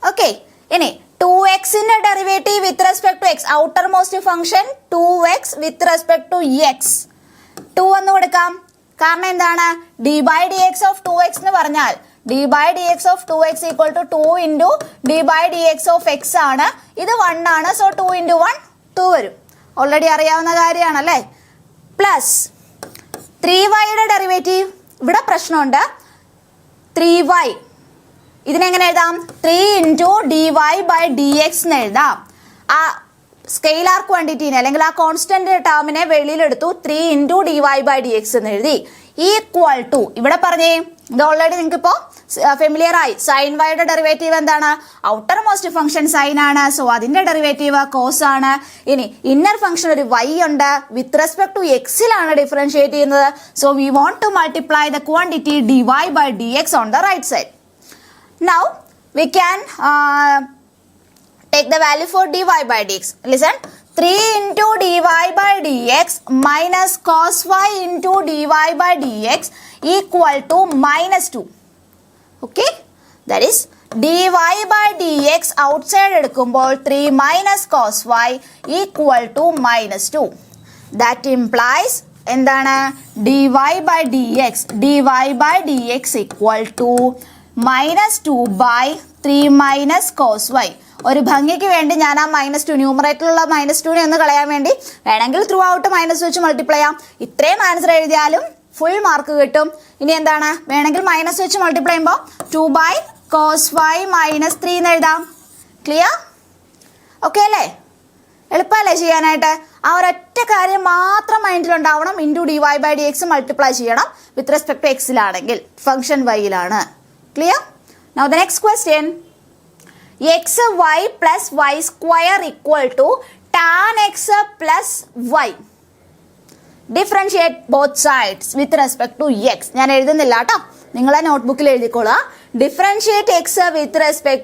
Okay, ഇനി 2xന്റെ derivative with respect to x. Outer most function 2x with respect to x. 2 എന്ന് കൊടുക്കാം. കാരണം എന്താണ്? D by d x of 2x എന്ന് പറഞ്ഞാൽ d by d x of 2x equal to 2 into d by d x of x ആണ്. ഇത് 1 ആണ്. So 2 into 1 2 വരും. ഓൾറെഡി അറിയാവുന്ന കാര്യമാണല്ലേ. Plus 3yയുടെ derivative. ഇവിടെ പ്രശ്നമുണ്ട്. 3y. ഇതിനെങ്ങനെ എഴുതാം? 3 ഇൻറ്റു dy/dx എന്ന് എഴുതാം. ആ സ്കെയിലാർ ക്വാണ്ടിറ്റീനെ അല്ലെങ്കിൽ ആ കോൺസ്റ്റന്റ് ടേമിനെ വെളിയിലെടുത്തു. 3 ഇൻറ്റു dy/dx എന്ന് എഴുതി. ഈക്വൽ ടു ഇവിടെ പറഞ്ഞേ, ഇത് ഓൾറെഡി നിങ്ങൾക്ക് ഇപ്പോൾ ഫെമിലിയർ ആയി. സൈൻ വൈയുടെ ഡെറിവേറ്റീവ് എന്താണ്? ഔട്ടർ മോസ്റ്റ് ഫംഗ്ഷൻ സൈൻ ആണ്. സോ അതിന്റെ ഡെറിവേറ്റീവ് കോസ് ആണ്. ഇനി ഇന്നർ ഫംഗ്ഷൻ ഒരു y ഉണ്ട്. വിത്ത് റെസ്പെക്ട് ടു എക്സിലാണ് ഡിഫറൻഷിയേറ്റ് ചെയ്യുന്നത്. So we want to multiply the quantity dy/dx on the right side. Now we can take the value for dy/dx. Listen, 3 into dy/dx minus cos y into dy/dx equal to -2. Okay, that is dy/dx outside എടുക്കുമ്പോൾ 3 minus cos y equal to -2. That implies എന്താണ്? dy/dx equal to -2/3 minus cos y. ഒരു ഭംഗിക്ക് വേണ്ടി ഞാൻ ആ -2 ന്യൂമറേറ്ററിലുള്ള -2 ഒന്ന് കളയാൻ വേണ്ടി വേണമെങ്കിൽ ത്രൂ ഔട്ട് മൈനസ് വെച്ച് മൾട്ടിപ്ലൈ ചെയ്യാം. ഇത്രയും ആൻസർ എഴുതിയാലും ഫുൾ മാർക്ക് കിട്ടും. ഇനി എന്താണ്? വേണമെങ്കിൽ മൈനസ് വെച്ച് മൾട്ടിപ്ലൈ ചെയ്യുമ്പോൾ 2/cos y -3 എന്ന് എഴുതാം. ക്ലിയർ? ഓക്കെ അല്ലേ? എളുപ്പമല്ലേ ചെയ്യാനായിട്ട്? ആ ഒരൊറ്റ കാര്യം മാത്രം മൈൻഡിലുണ്ടാവണം. ഇൻറ്റു dy/dx മൾട്ടിപ്ലൈ ചെയ്യണം വിത്ത് റെസ്പെക്ട് ടു എക്സിലാണെങ്കിൽ, ഫംഗ്ഷൻ വൈയിലാണ്. Clear? Now the next question. xy plus y square equal to tan x plus y. Differentiate both sides with respect to x. ഞാൻ എഴുതുന്നില്ല കേട്ടോ, നിങ്ങളെ നോട്ട്ബുക്കിൽ എഴുതിക്കോളുക. Differentiate x with respect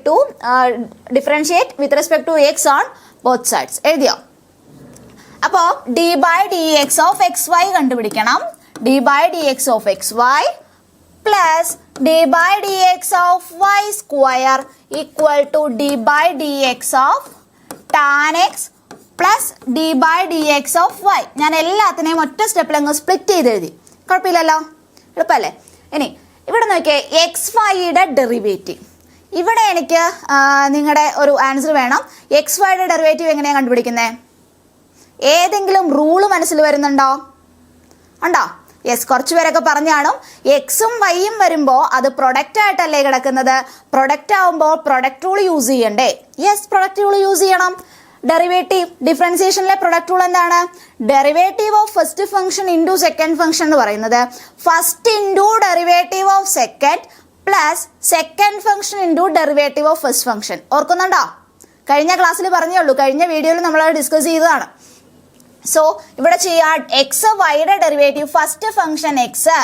to x on both sides. എഴുതിയോ? അപ്പോൾ d/dx of xy കണ്ടുപിടിക്കണം. d/dx of xy plus d/dx of y square equal to d/dx of tan x plus d/dx of y. ഞാൻ എല്ലാത്തിനെയും ഒറ്റ സ്റ്റെപ്പിൽ അങ്ങ് സ്പ്ലിറ്റ് ചെയ്ത് എഴുതി. കുഴപ്പമില്ലല്ലോ? എളുപ്പമല്ലേ? ഇനി ഇവിടെ നോക്കിയേ, xyയുടെ ഡെറിവേറ്റീവ്. ഇവിടെ എനിക്ക് നിങ്ങളുടെ ഒരു ആൻസർ വേണം. xyയുടെ ഡെറിവേറ്റീവ് എങ്ങനെയാണ് കണ്ടുപിടിക്കുന്നത്? ഏതെങ്കിലും റൂള് മനസ്സിൽ വരുന്നുണ്ടോ? ഉണ്ടോ? യെസ്, കുറച്ച് പേരൊക്കെ പറഞ്ഞു കാണും. എക്സും വൈയും വരുമ്പോൾ അത് പ്രൊഡക്റ്റ് ആയിട്ടല്ലേ കിടക്കുന്നത്. പ്രൊഡക്റ്റ് ആവുമ്പോൾ പ്രൊഡക്റ്റ് റൂൾ യൂസ് ചെയ്യണ്ടേ? യെസ്, പ്രൊഡക്റ്റ് റൂൾ യൂസ് ചെയ്യണം. ഡെറിവേറ്റീവ് ഡിഫറൻസിയേഷനിലെ പ്രൊഡക്റ്റ് റൂൾ എന്താണ്? Derivative of first function into second function എന്ന് പറയുന്നത് first into derivative of second plus second function into derivative of first function. ഓർക്കുന്നുണ്ടോ? കഴിഞ്ഞ ക്ലാസ്സിൽ പറഞ്ഞേ ഉള്ളൂ, കഴിഞ്ഞ വീഡിയോയിൽ നമ്മൾ ഡിസ്കസ് ചെയ്തതാണ്. സോ ഇവിടെ ചെയ്യാം, എക്സ് വൈയുടെ derivative first function x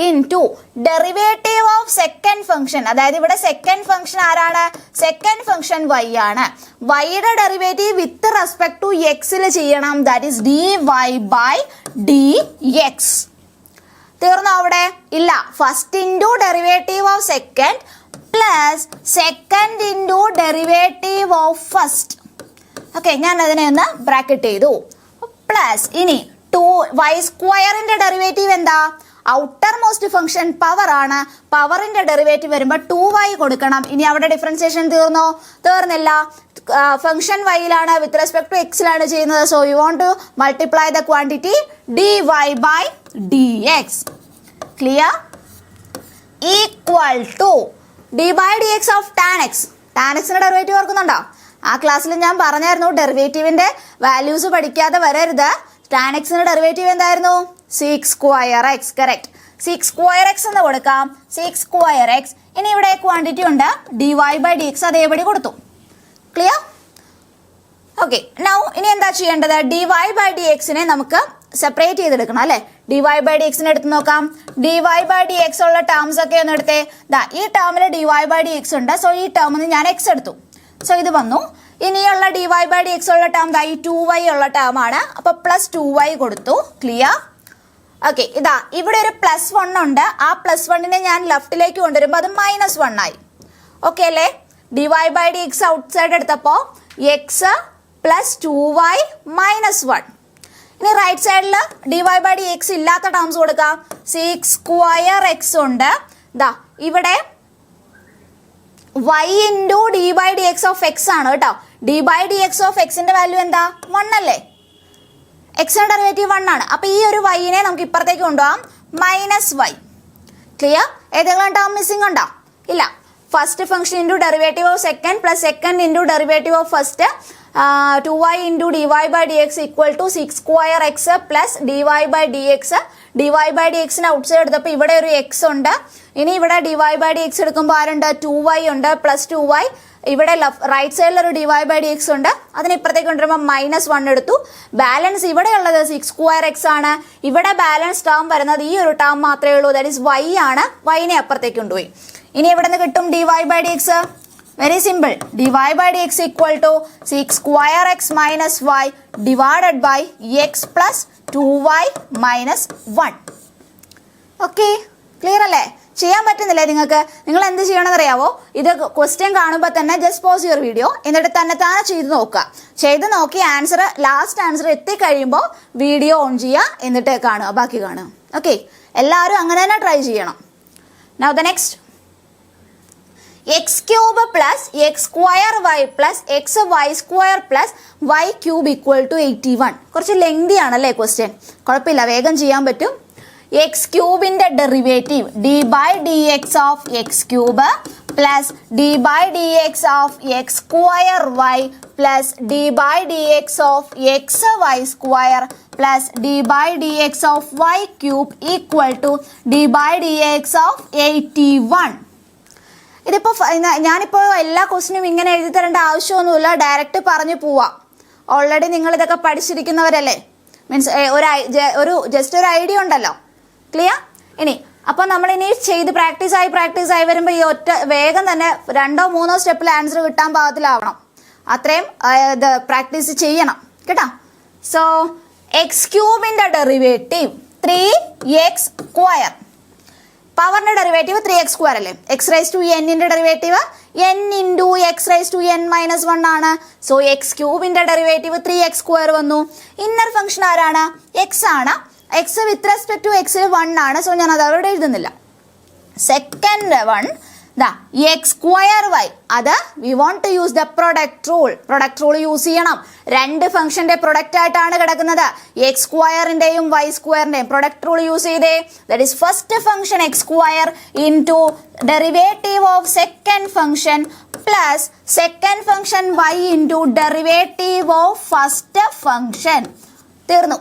into derivative of second function. അതായത് ഇവിടെ സെക്കൻഡ് ഫംഗ്ഷൻ ആരാണ്? സെക്കൻഡ് ഫംഗ്ഷൻ വൈ ആണ്. വൈയുടെ ഡെറിവേറ്റീവ് വിത്ത് റെസ്പെക്ട് ടു എക്സിൽ ചെയ്യണം. That is dy/dx. തീർന്നോ അവിടെ? ഇല്ല. First into derivative of second plus second into derivative of first. Okay, ഞാൻ അതിനെ ഒന്ന് ബ്രാക്കറ്റ് ചെയ്തു. പ്ലസ് ഇനി 2y സ്ക്വയറിന്റെ ഡെറിവേറ്റീവ് എന്താ? ഔട്ടർ മോസ്റ്റ് ഫംഗ്ഷൻ പവർ ആണ്. പവറിന്റെ ഡെറിവേറ്റീവ് വരുമ്പോൾ 2y കൊടുക്കണം. ഇനി അവിടെ ഡിഫറൻസിയേഷൻ തീർന്നോ? തീർന്നില്ല. ഫംഗ്ഷൻ വൈയിലാണ്, വിത്ത് റെസ്പെക്ട് ടു എക്സിലാണ് ചെയ്യുന്നത്. So you want to multiply the quantity dy/dx. Clear? Equal to d/dx of tan x. tan xന്റെ ഡെറിവേറ്റീവ് ഓർക്കുന്നുണ്ടോ? ആ ക്ലാസ്സിൽ ഞാൻ പറഞ്ഞായിരുന്നു ഡെറിവേറ്റീവിന്റെ വാല്യൂസ് പഠിക്കാതെ വരരുത്. tan xന്റെ ഡെറിവേറ്റീവ് എന്തായിരുന്നു? sec square x. Correct. sec square x എന്ന് കൊടുക്കാം. sec square x. ഇനി ഇവിടെ ക്വാണ്ടിറ്റി ഉണ്ട് dy/dx, അതേപടി കൊടുത്തു. ക്ലിയർ? ഓക്കെ, നൗ ഇനി എന്താ ചെയ്യേണ്ടത്? dy/dxനെ നമുക്ക് സെപ്പറേറ്റ് ചെയ്തെടുക്കണം അല്ലേ? dy/dxനെ എടുത്ത് നോക്കാം. dy/dx ഉള്ള ടേംസ് ഒക്കെ ഒന്ന് എടുത്തേ. ഈ ടേമിൽ dy/dx ഉണ്ട്. സോ ഈ ടേമിൽ ഞാൻ x എടുത്തു. സോ ഇത് വന്നു. ഇനിയുള്ള dy/dx ഉള്ള ടേം ഈ 2y ഉള്ള ടേം ആണ്. അപ്പൊ പ്ലസ് 2y കൊടുത്തു. ക്ലിയർ? ഓക്കെ, ഇതാ ഇവിടെ ഒരു +1 ഉണ്ട്. ആ +1നെ ഞാൻ ലെഫ്റ്റിലേക്ക് കൊണ്ടുവരുമ്പോൾ അത് -1 ആയി. ഓക്കെ അല്ലേ? dy/dx ഔട്ട്സൈഡ് എടുത്തപ്പോൾ x പ്ലസ് 2y -1. ഇനി റൈറ്റ് സൈഡിൽ dy/dx ഇല്ലാത്ത ടേംസ് കൊടുക്കാം. sec square x ഉണ്ട്. ദാ ഇവിടെ y into d/dx of x ആണ് കേട്ടോ. d/dx ഓഫ് എക്സിന്റെ വാല്യൂ എന്താ? 1 അല്ലേ? എക്സിന്റെ ഡെറിവേറ്റീവ് 1 ആണ്. അപ്പൊ ഈ ഒരു yനെ നമുക്ക് ഇപ്പുറത്തേക്ക് കൊണ്ടുപോകാം. -y. ക്ലിയർ? ഏതെങ്കിലും ടേം മിസ്സിംഗ് ഉണ്ടോ? ഇല്ല. First function into derivative of second plus second into derivative of first 2y into d y by d x equal to 6 square x plus d y by d x. D y by d എക്സിന് outside എടുത്തപ്പോൾ ഇവിടെ ഒരു x ഉണ്ട്. ഇനി ഇവിടെ d y by d x എടുക്കുമ്പോൾ ആരുണ്ട്? 2y ഉണ്ട് പ്ലസ് 2y. ഇവിടെ റൈറ്റ് സൈഡിൽ ഒരു d y by d x ഉണ്ട്. അതിന് ഇപ്പുറത്തേക്ക് കൊണ്ടുവരുമ്പോൾ -1 എടുത്തു. ബാലൻസ് ഇവിടെ ഉള്ളത് 6 സ്ക്വയർ എക്സ് ആണ്. ഇവിടെ ബാലൻസ് ടേം വരുന്നത് ഈ ഒരു ടേം മാത്രമേ ഉള്ളൂ, ദാറ്റ് ഈസ് y ആണ്. y-നെ അപ്പുറത്തേക്ക് കൊണ്ടുപോയി. ഇനി എവിടെ നിന്ന് കിട്ടും d y by d x? Very simple. D y by d x equal to 6 square x minus y divided by x plus 2y minus 1. Okay, clear അല്ലേ? ചെയ്യാൻ പറ്റുന്നില്ലേ നിങ്ങൾക്ക്? നിങ്ങൾ എന്ത് ചെയ്യണമെന്ന് അറിയാവോ? ഇത് ക്വസ്റ്റ്യൻ കാണുമ്പോൾ തന്നെ ജസ്റ്റ് പോസ് യുവർ വീഡിയോ, എന്നിട്ട് തന്നെ ചെയ്ത് നോക്കുക. ചെയ്ത് നോക്കി ആൻസർ, ലാസ്റ്റ് ആൻസർ എത്തിക്കഴിയുമ്പോൾ വീഡിയോ ഓൺ ചെയ്യുക, എന്നിട്ട് കാണുക, ബാക്കി കാണുക. ഓക്കെ, എല്ലാവരും അങ്ങനെ തന്നെ ട്രൈ ചെയ്യണം. Now the next, x cube plus x square y plus x y square plus y cube equal to 81. കുറച്ച് ലെങ്തി ആണല്ലേ ക്വസ്റ്റ്യൻ? കുഴപ്പമില്ല, വേഗം ചെയ്യാൻ പറ്റും. എക്സ് ക്യൂബിന്റെ derivative d by d x of x cube plus d by d x of x square y plus d by d x of x y square plus d by d x of y cube equal to d by d x of 81. ഇതിപ്പോൾ ഞാനിപ്പോൾ എല്ലാ ക്വസ്റ്റിനും ഇങ്ങനെ എഴുതി തരേണ്ട ആവശ്യമൊന്നുമില്ല, direct പറഞ്ഞു പോവാം. Already നിങ്ങൾ ഇതൊക്കെ പഠിച്ചിരിക്കുന്നവരല്ലേ? മീൻസ് ഒരു ജസ്റ്റ് ഒരു ഐഡിയ ഉണ്ടല്ലോ. ക്ലിയർ? ഇനി അപ്പോൾ നമ്മളിനി ചെയ്ത് പ്രാക്ടീസ് ആയി വരുമ്പോൾ ഈ ഒറ്റ വേഗം തന്നെ 2-3 സ്റ്റെപ്പിൽ ആൻസർ കിട്ടാൻ പാകത്തിലാവണം. അത്രയും പ്രാക്ടീസ് ചെയ്യണം കേട്ടോ. സോ എക്സ് ക്യൂബിൻ്റെ ഡെറിവേറ്റീവ് 3x സ്ക്വയർ, പവറിന്റെ ഡെറിവേറ്റീവ് 3x സ്ക്വയർ അല്ലേ? എക്സ് റൈസ് ടു എന്നിന്റെ derivative n into x raise to n minus 1 ആണ്. സോ എക്സ് ക്യൂബിന്റെ ഡെറിവേറ്റീവ് 3x സ്ക്വയർ വന്നു. ഇന്നർ ഫംഗ്ഷൻ ആരാണ്? എക്സ് ആണ്. എക്സ് വിത്ത് റെസ്പെക്ട് ടു എക്സിൽ 1 ആണ്. സോ ഞാൻ അത് അവിടെ എഴുതുന്നില്ല. Second one x square y, അത് we want to use the product rule. Product rule use ചെയ്യണം. രണ്ട് ഫംഗ്ഷന്റെ പ്രൊഡക്റ്റ് ആയിട്ടാണ് കിടക്കുന്നത്. എക്സ് സ്ക്വയറിന്റെയും വൈ സ്ക്വയറിന്റെയും പ്രൊഡക്റ്റ് റൂൾ യൂസ് ചെയ്തേ. That is first function x square into derivative of second function plus second function y into derivative of first function. തീർന്നു.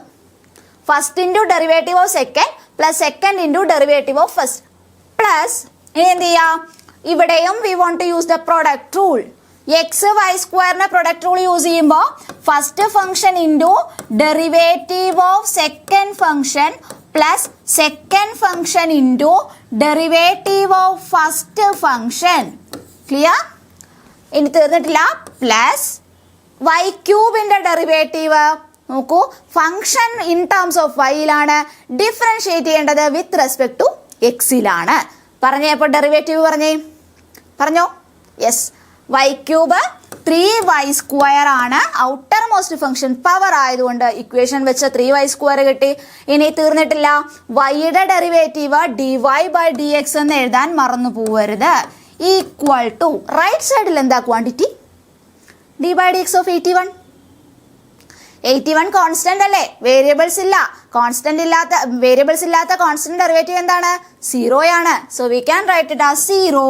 First into derivative of second plus second into derivative of first plus ഇനി എന്ത് ചെയ്യാം? ഇവിടെയും we want to use the product rule. X y സ്ക്വയറിന്റെ product rule use ചെയ്യുമ്പോൾ first function into derivative of second function plus second function into derivative of first function. Clear? ഇനി തീർന്നിട്ടില്ല. Plus y ക്യൂബിന്റെ derivative നോക്കൂ, function in terms of വൈയിലാണ്, differentiate ചെയ്യേണ്ടത് with respect to എക്സിലാണ്. പറഞ്ഞേ, അപ്പോൾ ഡെറിവേറ്റീവ് പറഞ്ഞോ. Yes, y cube 3y square ആണ്. ഔട്ടർ മോസ്റ്റ് ഫംഗ്ഷൻ പവർ ആയതുകൊണ്ട് ഇക്വേഷൻ വെച്ച് 3y സ്ക്വയർ കിട്ടി. ഇനി തീർന്നിട്ടില്ല. വൈയുടെ derivative dy by d x എന്ന് എഴുതാൻ മറന്നു പോവരുത്. ഈക്വൽ ടു റൈറ്റ് സൈഡിൽ എന്താ quantity? dy by d x of 81. 81 constant അല്ലേ? വേരിയബിൾസ് ഇല്ല. വേരിയബിൾസ് ഇല്ലാത്ത കോൺസ്റ്റന്റ് ഡെറിവേറ്റീവ് എന്താണ്? 0 ആണ്. So we can write it as 0.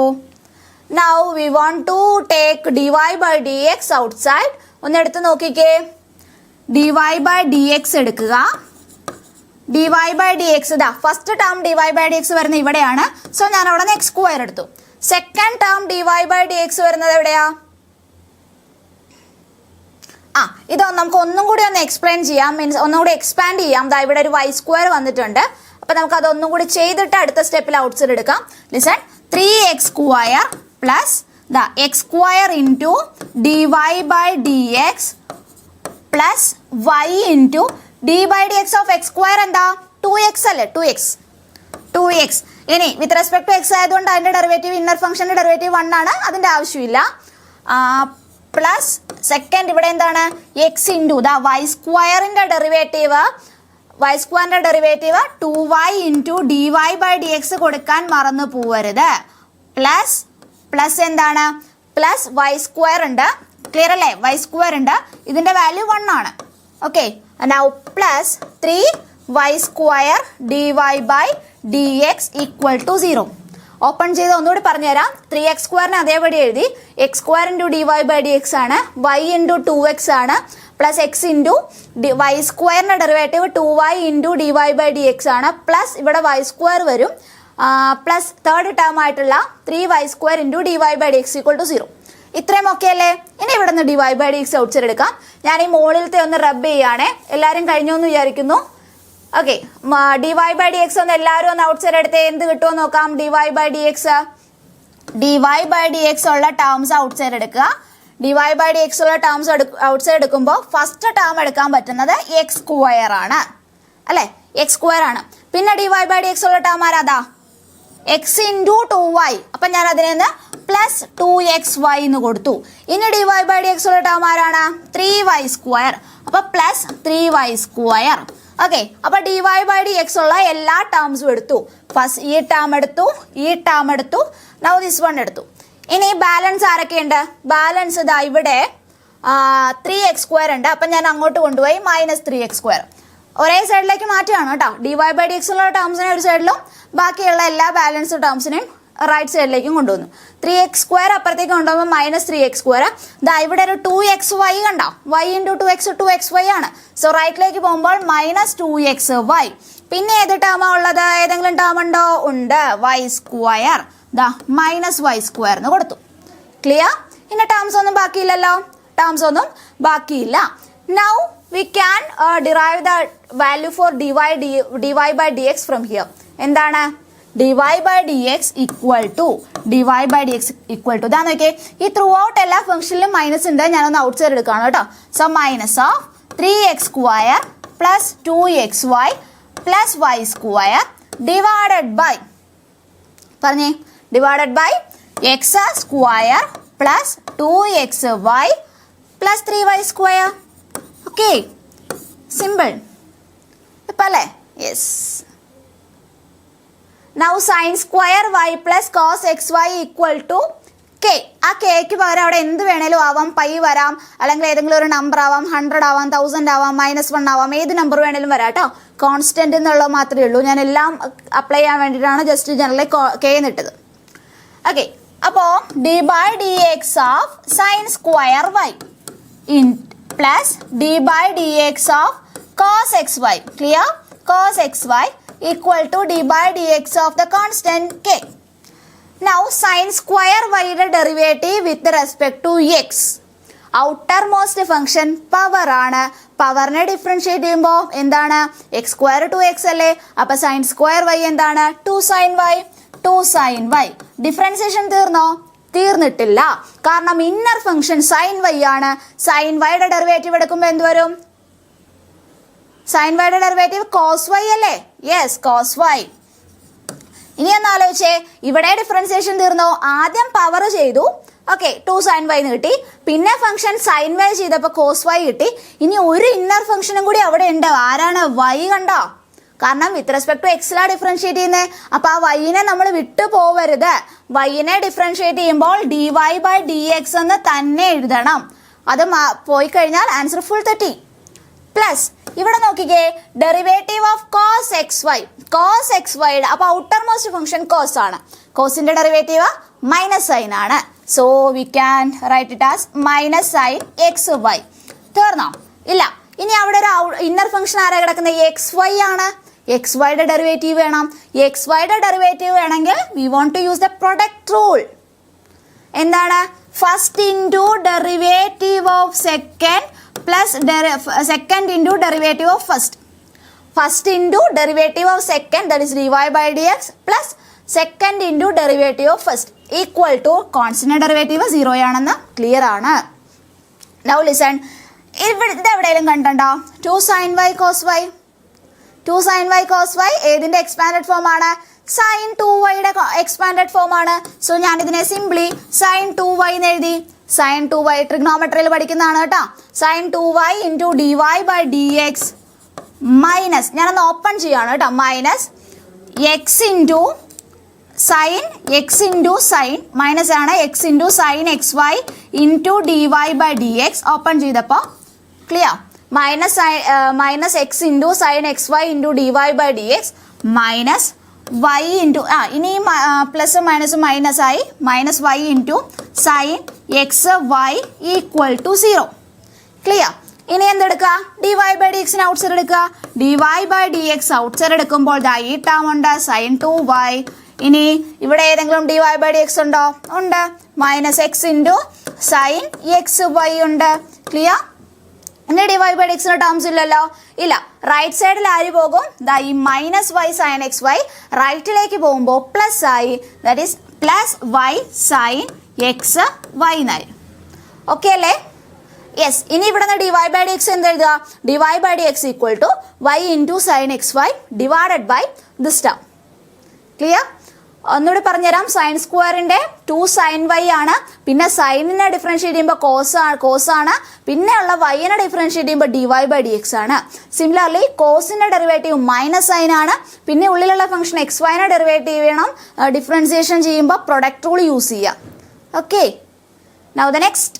Now we want to take dy by d x outside. ഒന്ന് എടുത്ത് നോക്കിക്കേ. dy ബൈ ഡി എക്സ് എടുക്കുക. dy by d x first term dy by d x വരുന്നത് ഇവിടെയാണ്. സോ ഞാൻ അവിടെ നിന്ന് എക്സ് സ്ക്വയർ എടുത്തു. Second term dy by d x വരുന്നത് എവിടെയാ? ഇത് നമുക്ക് ഒന്നും കൂടി ഒന്ന് എക്സ്പ്ലെയിൻ ചെയ്യാം, മീൻസ് ഒന്നും കൂടി എക്സ്പാൻഡ് ചെയ്യാം. ഇവിടെ ഒരു വൈ സ്ക്വയർ വന്നിട്ടുണ്ട്. അപ്പൊ നമുക്ക് അതൊന്നും കൂടി ചെയ്തിട്ട് അടുത്ത സ്റ്റെപ്പിൽ ഔട്ട്സൈഡ് എടുക്കാം. Listen, 3x square plus x square into dy by d x plus y into d by d x of x square എന്താ? 2x അല്ലേ? 2x. ഇനി വിത്ത് റെസ്പെക്ട് ടു എക്സ് ആയതുകൊണ്ട് അതിന്റെ ഡെറിവേറ്റീവ് ഇന്നർ ഫംഗ്ഷന്റെ ഡെറിവേറ്റീവ് 1 ആണ്. അതിന്റെ ആവശ്യമില്ല. പ്ലസ് സെക്കൻഡ് ഇവിടെ എന്താണ്? എക്സ് ഇൻറ്റു വൈ സ്ക്വയറിന്റെ derivative 2y into dy by d x കൊടുക്കാൻ മറന്നു പോവരുത്. പ്ലസ് എന്താണ്? പ്ലസ് വൈ സ്ക്വയർ ഉണ്ട്. ക്ലിയർ അല്ലേ? വൈ സ്ക്വയർ ഉണ്ട്. ഇതിന്റെ വാല്യൂ 1 ആണ്. Okay, now plus 3 y square d y by d x equal to 0. Open ചെയ്ത് ഒന്നുകൂടി പറഞ്ഞുതരാം. 3x സ്ക്വയറിനെ അതേപടി എഴുതി x square into d y by d x ആണ്, വൈ ഇൻറ്റു 2x ആണ്, പ്ലസ് എക്സ് ഇൻറ്റു വൈ സ്ക്വയറിൻ്റെ derivative 2y into d y by d x ആണ്, പ്ലസ് ഇവിടെ വൈ സ്ക്വയർ വരും, പ്ലസ് തേർഡ് ടേം ആയിട്ടുള്ള 3y square into d y by d x equal to 0. ഇത്രയും okay അല്ലേ? ഇനി ഇവിടെ നിന്ന് d y by d x outside എടുക്കാം. ഞാൻ ഈ മുകളിലത്തെ ഒന്ന് റബ്ബ് ചെയ്യുകയാണേ. എല്ലാവരും കഴിഞ്ഞു എന്ന് വിചാരിക്കുന്നു. Okay, d y by d x ഒന്ന് എല്ലാവരും ഒന്ന് ഔട്ട് സൈഡ് എടുത്ത് എന്ത് കിട്ടുമെന്ന് നോക്കാം. D y by d x ഉള്ള ടേംസ് ഔട്ട് സൈഡ് എടുക്കുക. D y by d x ഉള്ള ടേംസ് ഔട്ട് സൈഡ് എടുക്കുമ്പോൾ ഫസ്റ്റ് ടേം എടുക്കാൻ പറ്റുന്നത് എക്സ് സ്ക്വയർ ആണ് അല്ലേ? എക്സ് സ്ക്വയർ ആണ്. പിന്നെ d y by d x ഉള്ള ടേം ആരാതാ? X into 2y. അപ്പം ഞാൻ അതിനെ പ്ലസ് 2xy എന്ന് കൊടുത്തു. ഇനി d y by d x ഉള്ള ടേം ആരാണ്? 3y square. അപ്പം പ്ലസ് 3y സ്ക്വയർ. ഓക്കെ, അപ്പൊ d y by d x ഉള്ള എല്ലാ ടേംസും എടുത്തു. ഫസ്റ്റ് ഈ ടേം എടുത്തു, നൗ ദിസ് വൺ എടുത്തു. ഇനി ബാലൻസ് ആരൊക്കെയുണ്ട്? ബാലൻസ് ഇതാ ഇവിടെ 3x സ്ക്വയർ ഉണ്ട്. അപ്പം ഞാൻ അങ്ങോട്ട് കൊണ്ടുപോയി മൈനസ് 3x സ്ക്വയർ ഒരേ സൈഡിലേക്ക് മാറ്റുകയാണ് കേട്ടോ. D y by d x ഉള്ള ടേംസിനെ ഒരു സൈഡിലും ബാക്കിയുള്ള എല്ലാ ബാലൻസ് ടേംസിനെയും റൈറ്റ് സൈഡിലേക്കും കൊണ്ടുവന്നു. 3x സ്ക്വയർ അപ്പുറത്തേക്ക് കൊണ്ടുപോകുമ്പോൾ മൈനസ് 3x സ്ക്വയർ. ഇതാ ഇവിടെ ഒരു 2xy കണ്ടോ? y ഇൻറ്റു 2xy ആണ്. സോ റൈറ്റിലേക്ക് പോകുമ്പോൾ മൈനസ് 2xy. പിന്നെ ഏത് ടേമാ ഉള്ളത്? ഏതെങ്കിലും ടേം ഉണ്ടോ? ഉണ്ട്, y സ്ക്വയർ. ദാ മൈനസ് y സ്ക്വയർ എന്ന് കൊടുത്തു. ക്ലിയർ? ഇനി ടേംസ് ഒന്നും ബാക്കിയില്ലല്ലോ. Now we can derive the value for dy by dx from here. എന്താണ്? dy by dx equal to ഇതാ നോക്കിയേ, ഈ ത്രൂ ഔട്ട് എല്ലാ ഫംഗ്ഷനിലും മൈനസ് ഉണ്ട്. ഞാനൊന്ന് ഔട്ട് സൈഡ് എടുക്കുകയാണ് കേട്ടോ. So minus of 3x square plus 2xy plus y square divided by x square plus 2xy plus 3y square. Okay, simple ഇപ്പം അല്ലേ? Yes. Now sine square y plus cos xy equal to k. ആ കെക്ക് പകരം അവിടെ എന്ത് വേണേലും ആവാം. Pi വരാം, അല്ലെങ്കിൽ ഏതെങ്കിലും ഒരു നമ്പർ ആവാം, 100 ആവാം, 1000 ആവാം, -1 ആവാം, ഏത് നമ്പർ വേണേലും വരാം കേട്ടോ. കോൺസ്റ്റന്റ് എന്നുള്ളത് മാത്രമേ ഉള്ളൂ. ഞാൻ എല്ലാം അപ്ലൈ ചെയ്യാൻ വേണ്ടിയിട്ടാണ് ജസ്റ്റ് ജനറലി കെ എന്നിട്ടത്. ഓക്കെ, അപ്പോൾ d by d x of sine square y in plus d by d x of cos xy. Clear? Cos xy equal to d by dx of the constant k. Now sin square y യുടെ derivative with respect to x. Outer most function power ആണ്. പവറിനെ differentiate ചെയ്യുമ്പോൾ എന്താണ്? X square 2x അല്ലേ? അപ്പൊ sign square y എന്താണ്? 2 sin y. Differentiation തീർന്നോ? തീർന്നിട്ടില്ല. കാരണം ഇന്നർ ഫംഗ്ഷൻ സൈൻ y ആണ്. സൈൻ വൈയുടെ ഡെറിവേറ്റീവ് എടുക്കുമ്പോൾ എന്ത് വരും? സൈൻ വൈയുടെ ഡെറിവേറ്റീവ് കോസ് y അല്ലേ? Yes, cos y. ഇനി ഒന്ന് ആലോചിച്ചേ, ഇവിടെ ഡിഫറൻസിയേഷൻ തീർന്നോ? ആദ്യം പവർ ചെയ്തു, ഓക്കെ, 2 sin y എന്ന് കിട്ടി. പിന്നെ ഫംഗ്ഷൻ സൈൻ y ചെയ്തപ്പോൾ കോസ് y കിട്ടി. ഇനി ഒരു ഇന്നർ ഫംഗ്ഷനും കൂടി അവിടെ ഉണ്ട്. ആരാണ്? y. കണ്ടോ? കാരണം വിത്ത് റെസ്പെക്ട് ടു എക്സിലാ ഡിഫറൻഷിയേറ്റ് ചെയ്യുന്നത്. അപ്പൊ ആ വൈനെ നമ്മൾ വിട്ടു പോവരുത്. വൈനെ ഡിഫറൻഷിയേറ്റ് ചെയ്യുമ്പോൾ d y by d x എന്ന് തന്നെ എഴുതണം. അത് പോയി കഴിഞ്ഞാൽ ആൻസർ ഫുൾ തെറ്റി. പ്ലസ് ഇവിടെ നോക്കിക്കേ, ഡെറിവേറ്റീവ് ഓഫ് കോസ് xy. അപ്പൊ ഔട്ടർ മോസ്റ്റ് ഫംഗ്ഷൻ കോസ് ആണ്. കോസിന്റെ ഡെറിവേറ്റീവ് മൈനസ് സൈൻ ആണ്. So we can write it as minus sign xy. തീർന്നോ? ഇല്ല. ഇനി അവിടെ ഒരു ഇന്നർ ഫംഗ്ഷൻ ആരാ കിടക്കുന്നത്? xy ആണ്. xyയുടെ ഡെറിവേറ്റീവ് വേണം. xyയുടെ ഡെറിവേറ്റീവ് വേണമെങ്കിൽ we want to use the product rule. എന്താണ്? First into derivative of second plus second into derivative of first into derivative of second, that is dy by dx plus second into derivative of first equal to constant derivative 0 ആണെന്ന് clear ആണ്. Now listen, ഇവിടെ എവിടെയെങ്കിലും കണ്ടോ 2 sin y cos y? 2 sin y cos y ഏതിന്റെ expanded form ആണ്? sin 2yയുടെ expanded form ആണ്. So ഞാൻ ഇതിനെ സിംപ്ലി sin 2y എന്ന് എഴുതി. sin 2y ട്രിഗ്നോമെട്രിയിൽ പഠിക്കുന്നതാണ് കേട്ടോ. sin 2y into d y by d x minus, ഞാനൊന്ന് ഓപ്പൺ ചെയ്യാണ് കേട്ടോ, minus x into sine minus ആണ് x into sine x y into d y by d x. Open ചെയ്തപ്പോൾ clear. Minus x into sine x y into d y by d x minus y into ഇനി plus minus minus ആയി minus y into sine x y equal to 0. Clear? ഇനി എന്തെടുക്കുക? D y by d എക്സിന് outside എടുക്കുക. D y by d x outside എടുക്കുമ്പോൾ ഈ term ഉണ്ട് sine 2y. ഇനി ഇവിടെ ഏതെങ്കിലും d y by d x ഉണ്ടോ? ഉണ്ട്. Minus x into sine x y ഉണ്ട്. ക്ലിയർ? ഇനി ഡി വൈ ബൈ ഡി എക്സിന് ടേംസ് ഇല്ലല്ലോ. ഇല്ല. റൈറ്റ് സൈഡിൽ ആര് പോകും? ഈ minus y sine x y റൈറ്റിലേക്ക് പോകുമ്പോൾ പ്ലസ് ആയി, that is plus y sine x y എന്നായി. ഓക്കെ അല്ലേ? യെസ്. ഇനി ഇവിടെ നിന്ന് d y by d x എന്ത് എഴുതുക? D y by d x equal to y into sine x y divided by this term. Clear? ഒന്നുകൂടി പറഞ്ഞുതരാം. Sign സ്ക്വയറിന്റെ 2 സൈൻ വൈ ആണ്. പിന്നെ സൈനിനെ ഡിഫറൻഷിയേറ്റ് ചെയ്യുമ്പോൾ കോസ് ആണ്. പിന്നെ ഉള്ള വൈനെ ഡിഫറൻഷിയേറ്റ് ചെയ്യുമ്പോൾ d y by d x ആണ്. സിമിലർലി കോസിന്റെ ഡെറിവേറ്റീവ് മൈനസ് സൈൻ ആണ്. പിന്നെ ഉള്ളിലുള്ള ഫംഗ്ഷൻ എക്സ് വൈനെ ഡെറിവേറ്റീവ് ചെയ്യണം. ഡിഫറൻസിയേഷൻ ചെയ്യുമ്പോൾ പ്രൊഡക്റ്റ് റൂൾ യൂസ് ചെയ്യാം. Okay. Now the next.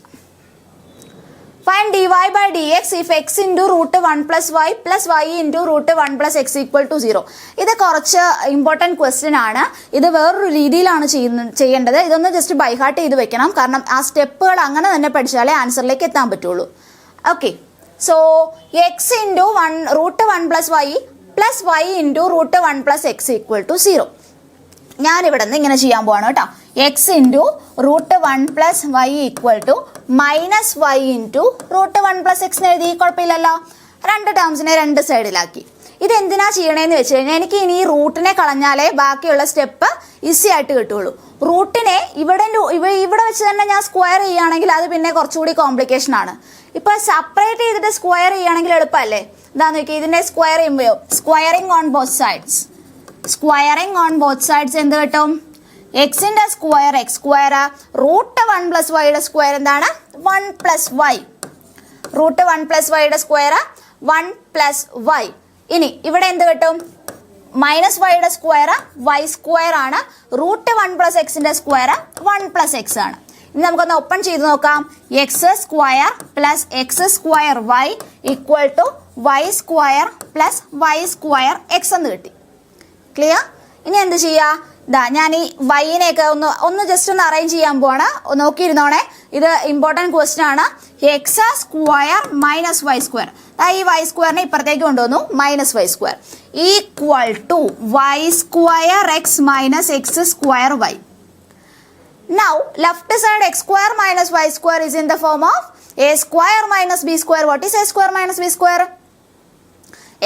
Find dy by dx if x into root 1 plus y plus y into root 1 plus x equal to 0. ഇത് കുറച്ച് important question ആണ്. ഇത് വേറൊരു രീതിയിലാണ് ചെയ്യേണ്ടത്. ഇതൊന്ന് ജസ്റ്റ് ബൈ ഹാർട്ട് ചെയ്ത് വെക്കണം. കാരണം ആ സ്റ്റെപ്പുകൾ അങ്ങനെ തന്നെ പഠിച്ചാലേ ആൻസറിലേക്ക് എത്താൻ പറ്റുള്ളൂ. Okay. So x into root 1 plus y plus y into root 1 plus x equal to 0. ഞാനിവിടെ നിന്ന് ഇങ്ങനെ ചെയ്യാൻ പോവാണ് കേട്ടോ. X into root 1 plus y equal to minus y into root 1 plus x എഴുതി. കുഴപ്പമില്ലല്ലോ. രണ്ട് ടേംസിനെ രണ്ട് സൈഡിലാക്കി. ഇതെന്തിനാ ചെയ്യണേന്ന് വെച്ച് കഴിഞ്ഞാൽ എനിക്ക് ഇനി ഈ റൂട്ടിനെ കളഞ്ഞാലേ ബാക്കിയുള്ള സ്റ്റെപ്പ് ഈസി ആയിട്ട് കിട്ടുള്ളൂ. റൂട്ടിനെ ഇവിടെ വെച്ച് തന്നെ ഞാൻ സ്ക്വയർ ചെയ്യുകയാണെങ്കിൽ അത് പിന്നെ കുറച്ചുകൂടി കോംപ്ലിക്കേഷൻ ആണ്. ഇപ്പൊ സെപ്പറേറ്റ് ചെയ്തിട്ട് സ്ക്വയർ ചെയ്യുകയാണെങ്കിൽ എളുപ്പമല്ലേ? എന്താന്ന് നോക്കി, ഇതിന്റെ സ്ക്വയർ ചെയ്യുമ്പോൾ സ്ക്വയറിംഗ് ഓൺ ബോത്ത് സൈഡ്സ് എന്ത് കിട്ടും? എക്സിന്റെ square x square, root 1 plus വൈയുടെ സ്ക്വയർ എന്താണ്? 1 പ്ലസ് വൈ. റൂട്ട് 1 പ്ലസ് വൈയുടെ സ്ക്വയർ 1 പ്ലസ് വൈ. ഇനി ഇവിടെ എന്ത് കിട്ടും? മൈനസ് വൈയുടെ സ്ക്വയർ വൈ സ്ക്വയർ ആണ്. റൂട്ട് 1 പ്ലസ് എക്സിന്റെ സ്ക്വയർ 1 പ്ലസ് എക്സ് ആണ്. ഇനി നമുക്കൊന്ന് ഓപ്പൺ ചെയ്ത് നോക്കാം. X square plus x square y equal to y square plus y square x എന്ന് കിട്ടി. ക്ലിയർ? ഇനി എന്ത് ചെയ്യാ? ഞാൻ ഈ വൈനെയൊക്കെ ഒന്ന് ജസ്റ്റ് ഒന്ന് അറേഞ്ച് ചെയ്യാൻ പോവാണ്. നോക്കിയിരുന്നോണേ. ഇത് ഇമ്പോർട്ടൻറ്റ് ക്വസ്റ്റ്യൻ ആണ്. X square minus y square. ഈ വൈ സ്ക്വയറിനെ ഇപ്പുറത്തേക്ക് കൊണ്ടുവന്നു. Minus y square equal to y square x minus x square y. Now left side x square minus y square is in the form of a square minus b square. What is a square minus b square?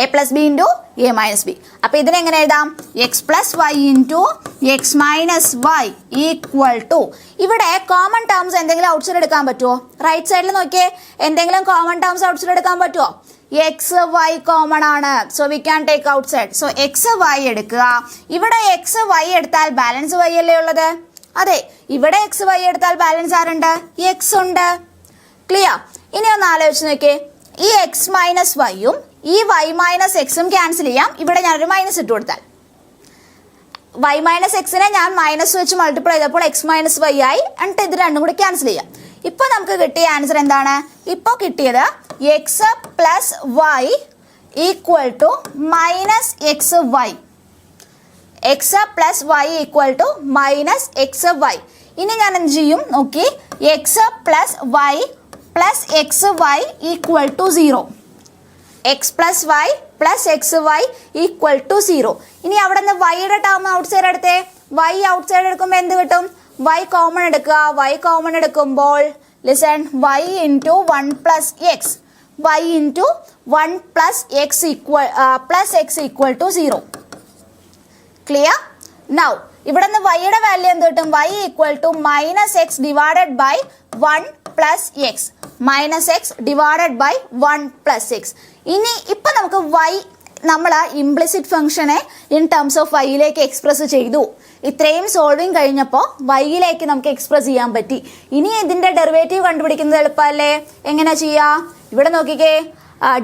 a plus b into a minus b. അപ്പോൾ ഇതിനെ എങ്ങനെ എഴുതാം? x plus y into x minus y equal to. ഇവിടെ common terms എന്തെങ്കിലും outside എടുക്കാൻ പറ്റുമോ? Right സൈഡിൽ നോക്കിയേ. എന്തെങ്കിലും കോമൺ ടേംസ് ഔട്ട്സൈഡ് എടുക്കാൻ പറ്റുമോ? എക്സ് വൈ കോമൺ ആണ്. So we can take outside. So x y എടുക്കുക. ഇവിടെ എക്സ് വൈ എടുത്താൽ ബാലൻസ് വൈ അല്ലേ ഉള്ളത്? അതെ. ഇവിടെ എക്സ് വൈ എടുത്താൽ ബാലൻസ് ആരുണ്ട്? എക്സ് ഉണ്ട്. ക്ലിയർ? ഇനി ഒന്ന് ആലോചിച്ച് നോക്കിയേ. ഈ എക്സ് മൈനസ് വൈയും ഈ വൈ മൈനസ് എക്സും ക്യാൻസൽ ചെയ്യാം. ഇവിടെ ഞാനൊരു മൈനസ് ഇട്ട് കൊടുത്താൽ വൈ മൈനസ് എക്സിനെ ഞാൻ മൈനസ് വെച്ച് മൾട്ടിപ്ലൈ ചെയ്തപ്പോൾ എക്സ് മൈനസ് വൈ ആയി. എന്നിട്ട് ഇത് രണ്ടും കൂടി ക്യാൻസൽ ചെയ്യാം. ഇപ്പൊ നമുക്ക് കിട്ടിയ ആൻസർ എന്താണ്? ഇപ്പോൾ കിട്ടിയത് x plus y equal to minus x y. X plus y equal to minus x y. ഇനി ഞാൻ എന്ത് ചെയ്യും നോക്കി. X plus y plus x y equal to 0. X plus y plus x y equal to 0. ഇനി അവിടെ നിന്ന് വൈയുടെ term outside എടുത്തേ. വൈ ഔട്ട് സൈഡ് എടുക്കുമ്പോൾ എന്ത് കിട്ടും? വൈ കോമൺ എടുക്കുക. വൈ കോമൺ എടുക്കുമ്പോൾ listen, y into 1 plus x. Y into 1 plus x equal to 0. Clear? Now ഇവിടെ നിന്ന് വൈയുടെ വാല്യൂ എന്ത് കിട്ടും? Y equal to minus x divided by 1 plus x. Minus x divided by 1 plus x. ഇനി ഇപ്പൊ നമുക്ക് y നമ്മൾ ഇംപ്ലിസിറ്റ് ഫംഗ്ഷനെ ഇൻ ടേംസ് ഓഫ് വൈയിലേക്ക് എക്സ്പ്രസ് ചെയ്തു. ഇത്രയും സോൾവിങ് കഴിഞ്ഞപ്പോൾ വൈയിലേക്ക് നമുക്ക് എക്സ്പ്രസ് ചെയ്യാൻ പറ്റി. ഇനി ഇതിന്റെ ഡെറിവേറ്റീവ് കണ്ടുപിടിക്കുന്നത് എളുപ്പമല്ലേ? എങ്ങനെ ചെയ്യാ? ഇവിടെ നോക്കിക്കേ.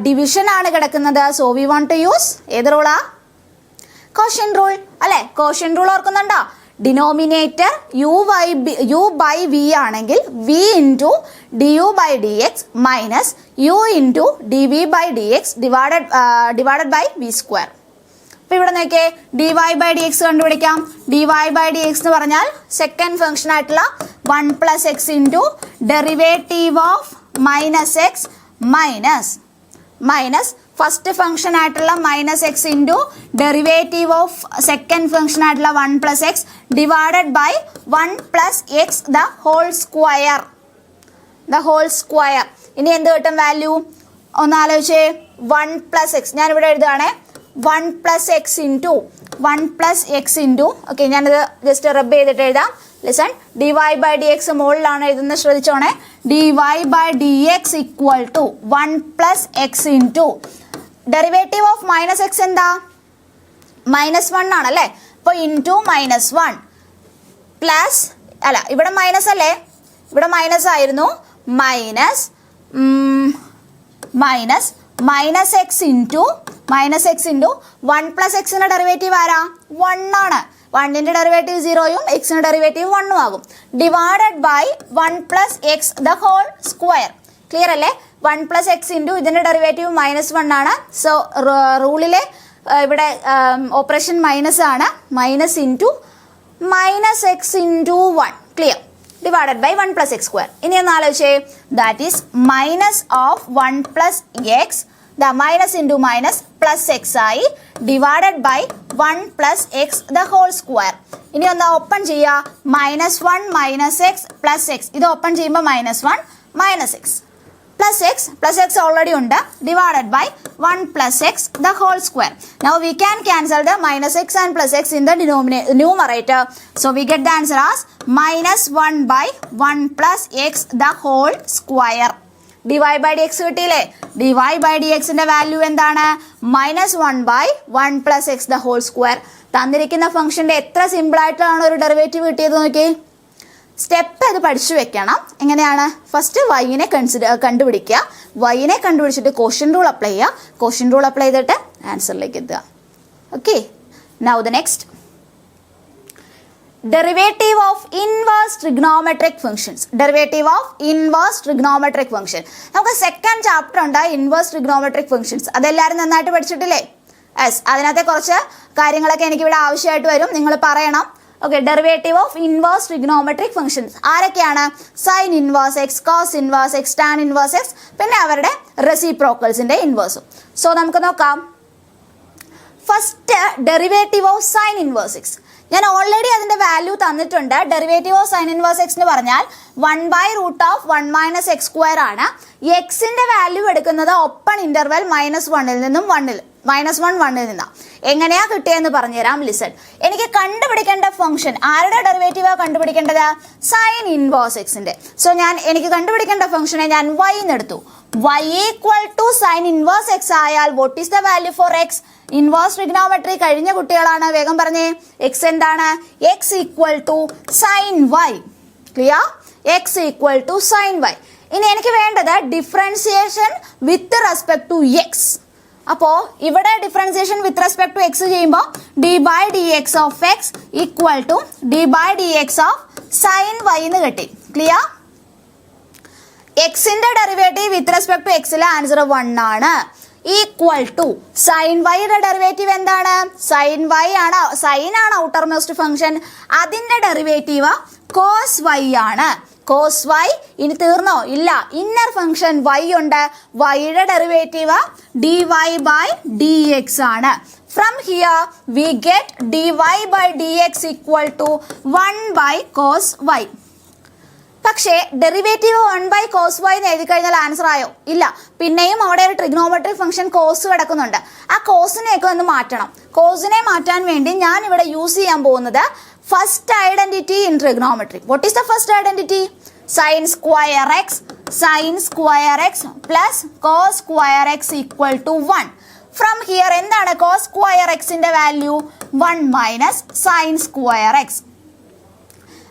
ഡിവിഷൻ ആണ് കിടക്കുന്നത്. So we want to use ഏത് റൂളാ? കോഷ്യന്റ് റൂൾ അല്ലെ? കോഷ്യന്റ് റൂൾ ഓർക്കുന്നുണ്ടോ? ഡിനോമിനേറ്റർ u by v ആണെങ്കിൽ v into du by dx minus u into dv by dx divided by v square. അപ്പോൾ ഇവിടെ നോക്കിയേ dy by dx കണ്ടുപിടിക്കാം. dy by dx എന്ന് പറഞ്ഞാൽ സെക്കൻഡ് ഫംഗ്ഷൻ ആയിട്ടുള്ള 1 plus x into derivative of minus x minus first function ആയിട്ടുള്ള minus x into derivative of second function ആയിട്ടുള്ള 1 plus x divided by 1 plus x the whole square. ഇനി എന്ത് കിട്ടും value ഒന്ന് ആലോചിച്ചേ. 1 plus x ഞാനിവിടെ എഴുതുകയാണേ. 1 plus x into okay ഞാനിത് just rub ചെയ്തിട്ട് എഴുതാം. Listen, dy by d x മുകളിലാണ് എഴുതുന്നത്, ശ്രദ്ധിച്ചോണേ. dy by d x equal to 1 plus x into derivative of minus x എന്താ -1 ആണല്ലേ. അപ്പോൾ ഇൻറ്റു -1 പ്ലസ് അല്ല ഇവിടെ മൈനസ് അല്ലേ, ഇവിടെ മൈനസ് ആയിരുന്നു. മൈനസ് എക്സ് ഇൻറ്റു 1 പ്ലസ് എക്സിന്റെ ഡെറിവേറ്റീവ് ആരാ 1 ആണ്. 1ന്റെ ഡെറിവേറ്റീവ് 0യും എക്സിന്റെ ഡെറിവേറ്റീവ് 1ഉം ആകും. Divided by 1 plus x the whole square. Clear അല്ലേ. 1 പ്ലസ് എക്സ് ഇൻറ്റു ഇതിന്റെ ഡെറിവേറ്റീവ് -1 ആണ്. സോ റൂളിലെ ഇവിടെ ഓപ്പറേഷൻ മൈനസ് ആണ്. Minus into -x into 1 clear divided by 1 plus x square. ഇനി ഒന്ന് ആലോചിച്ചേ. That is minus of 1 plus x the minus into minus plus x ആയി divided by 1 plus x the whole square. ഇനി ഒന്ന് open ചെയ്യുക. -1 minus x plus x ഇത് open ചെയ്യുമ്പോൾ -1 minus x plus x already ഉണ്ട് divided by 1 plus x the whole square. Now we can cancel the -x and +x in the numerator. So we get the answer as -1 by 1 plus x the whole square. dy by dx കിട്ടിയില്ലേ. dy by dx ന്റെ value എന്താണ് -1 by 1 plus x the whole square. തന്നിരിക്കുന്ന ഫംഗ്ഷന്റെ എത്ര simple ആയിട്ടാണ് ഒരു derivative കിട്ടിയത് നോക്കി. സ്റ്റെപ്പ് അത് പഠിച്ചു വെക്കണം. എങ്ങനെയാണ്? ഫസ്റ്റ് വൈനെ കണ്ടുപിടിക്കുക. വൈനെ കണ്ടുപിടിച്ചിട്ട് കോഷ്യൻ റൂൾ അപ്ലൈ ചെയ്യുക. കോഷ്യൻ റൂൾ അപ്ലൈ ചെയ്തിട്ട് ആൻസറിലേക്ക് എത്തുക. Okay, now the next derivative of inverse trigonometric functions. നമുക്ക് സെക്കൻഡ് ചാപ്റ്റർ ഉണ്ട് ഇൻവേഴ്സ് ട്രിഗ്നോമെട്രിക് ഫംഗ്ഷൻസ്. അതെല്ലാവരും നന്നായിട്ട് പഠിച്ചിട്ടില്ലേ? യെസ്, അതിനകത്തെ കുറച്ച് കാര്യങ്ങളൊക്കെ എനിക്കിവിടെ ആവശ്യമായിട്ട് വരും, നിങ്ങൾ പറയണം. Okay, derivative of inverse trigonometric functions ആരൊക്കെയാണ്? Sine inverse x, cos inverse x, tan inverse x, പിന്നെ അവരുടെ റെസിപ്രോക്കൽസിന്റെ ഇൻവേഴ്സും. സോ നമുക്ക് നോക്കാം. First derivative of sine inverse x. ഞാൻ ഓൾറെഡി അതിന്റെ വാല്യൂ തന്നിട്ടുണ്ട്. Derivative of sine inverse x എന്ന് പറഞ്ഞാൽ 1/√1 - x സ്ക്വയർ ആണ്. എക്സിന്റെ വാല്യൂ എടുക്കുന്നത് ഓപ്പൺ ഇന്റർവെൽ -1 നിന്നും 1 നിന്നാണ്. എങ്ങനെയാ കിട്ടിയെന്ന് പറഞ്ഞുതരാം. ലിസൺ, എനിക്ക് കണ്ടുപിടിക്കേണ്ട ഫംഗ്ഷൻ ആരുടെ ഡെറിവേറ്റീവാ കണ്ടുപിടിക്കേണ്ടത്? സൈൻ ഇൻവേഴ്സ് എക്സിന്റെ. സോ എനിക്ക് കണ്ടുപിടിക്കേണ്ട ഫംഗ്ഷനെ ഞാൻ y എന്നെടുത്തു. y equal to sine inverse x ആയാൽ what is the value for x? Inverse trigonometry കഴിഞ്ഞ കുട്ടികളാണ്, വേഗം പറഞ്ഞേ. എക്സ് എന്താണ്? X equal to sine y. Clear? X equal to sine y. ഇനി എനിക്ക് വേണ്ടത് differentiation with respect to x. അപ്പോൾ ഇവിടെ differentiation with respect to x ചെയ്യുമ്പോൾ d by d x of x equal to d by d x of sine y എന്ന് കിട്ടി. Clear? എക്സിന്റെ derivative with respect to എക്സിലെ ആൻസർ 1 ആണ്. Equal to sine വൈയുടെ derivative എന്താണ്? സൈൻ വൈ ആണ്, sine ആണ് ഔട്ടർ മോസ്റ്റ് ഫംഗ്ഷൻ. അതിന്റെ ഡെറിവേറ്റീവ് കോസ് വൈ ആണ്. Cos y. ഇനി തീർന്നോ? ഇല്ല, ഇന്നർ ഫംഗ്ഷൻ വൈ ഉണ്ട്. വൈയുടെ derivative d y by d x ആണ്. From here we get d y by d x equal to 1 by cos y. പക്ഷേ derivative 1 by cos y എന്ന് എഴുതി കഴിഞ്ഞാൽ ആൻസർ ആയോ? ഇല്ല. പിന്നെയും അവിടെ ഒരു ട്രിഗ്നോമെട്രിക് ഫംഗ്ഷൻ കോസ് കിടക്കുന്നുണ്ട്. ആ കോസിനെയൊക്കെ ഒന്ന് മാറ്റണം. കോസിനെ മാറ്റാൻ വേണ്ടി ഞാൻ ഇവിടെ യൂസ് ചെയ്യാൻ പോകുന്നത് first identity in trigonometry. What is the first identity? Sine square x plus cos square x equal to 1. From here എന്താണ് കോസ് സ്ക്വയർ എക്സിന്റെ value? 1 minus sine square x.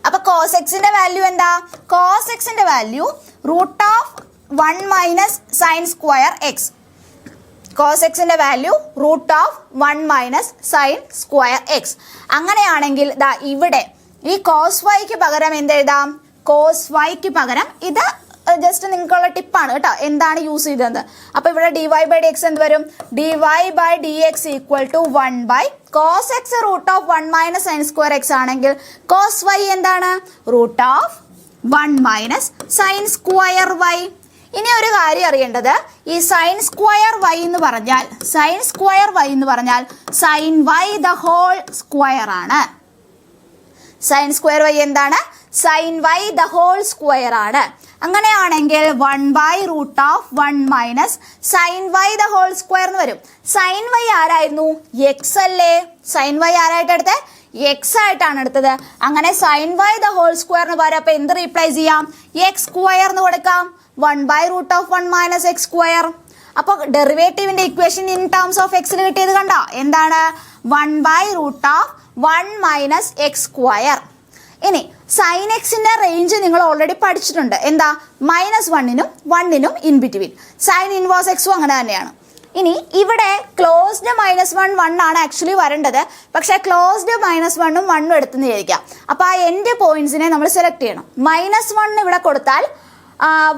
അപ്പൊ കോസ് എക്സിന്റെ വാല്യൂ എന്താ? കോസ് എക്സിന്റെ value √1 minus sine square x. Cos എക്സിന്റെ value √1 minus sine square x. അങ്ങനെയാണെങ്കിൽ ദാ ഇവിടെ ഈ കോസ് വൈക്ക് പകരം എന്തെഴുതാം? കോസ് വൈക്ക് പകരം ഇത് ജസ്റ്റ് നിങ്ങൾക്കുള്ള ടിപ്പാണ് കേട്ടോ, എന്താണ് യൂസ് ചെയ്തത്. അപ്പൊ ഇവിടെ dy ബൈ dx എന്ത് വരും? dy by dx equal to 1 by cos x root of 1 minus sine square x ആണെങ്കിൽ കോസ് വൈ എന്താണ്? Root of 1 minus sine square y. ഇനി ഒരു കാര്യം അറിയേണ്ടത്, ഈ സൈൻ സ്ക്വയർ വൈ എന്ന് പറഞ്ഞാൽ sine y the whole square ആണ്. സൈൻ സ്ക്വയർ വൈ എന്താണ്? Sine y the whole square ആണ്. അങ്ങനെയാണെങ്കിൽ 1 by root of 1 minus sine y the whole square എന്ന് വരും. സൈൻ വൈ ആരായിരുന്നു? എക്സ് അല്ലേ? സൈൻ വൈ ആരായിട്ട് എടുത്തത്? എക്സ് ആയിട്ടാണ് എടുത്തത്. അങ്ങനെ സൈൻ വൈ ദ ഹോൾ സ്ക്വയറിന് പകരം അപ്പൊ എന്ത് റീപ്ലേസ് ചെയ്യാം? എക്സ് സ്ക്വയർ എന്ന് കൊടുക്കാം. 1 by root of 1 minus x square. അപ്പൊ ഡെറിവേറ്റീവിന്റെ ഇക്വേഷൻ ഇൻ ടേംസ് ഓഫ് എക്സിൽ കിട്ടിയത് കണ്ടോ? എന്താണ്? 1 by root of 1 minus x square. ഇനി സൈൻ എക്സിന്റെ റേഞ്ച് നിങ്ങൾ ഓൾറെഡി പഠിച്ചിട്ടുണ്ട്. എന്താ? -1നും 1നും ഇൻ ബിറ്റ്വീൻ. സൈൻ ഇൻവേഴ്സ് എക്സും അങ്ങനെ തന്നെയാണ്. ഇനി ഇവിടെ ക്ലോസ്ഡ് -1 1 ആണ് ആക്ച്വലി വരേണ്ടത്. പക്ഷെ ക്ലോസ്ഡ് -1ഉം 1ഉം എടുത്തെന്ന് വിചാരിക്കാം. അപ്പൊ ആ എൻഡ് പോയിന്റ്സിനെ നമ്മൾ സെലക്ട് ചെയ്യണം. -1 ഇവിടെ കൊടുത്താൽ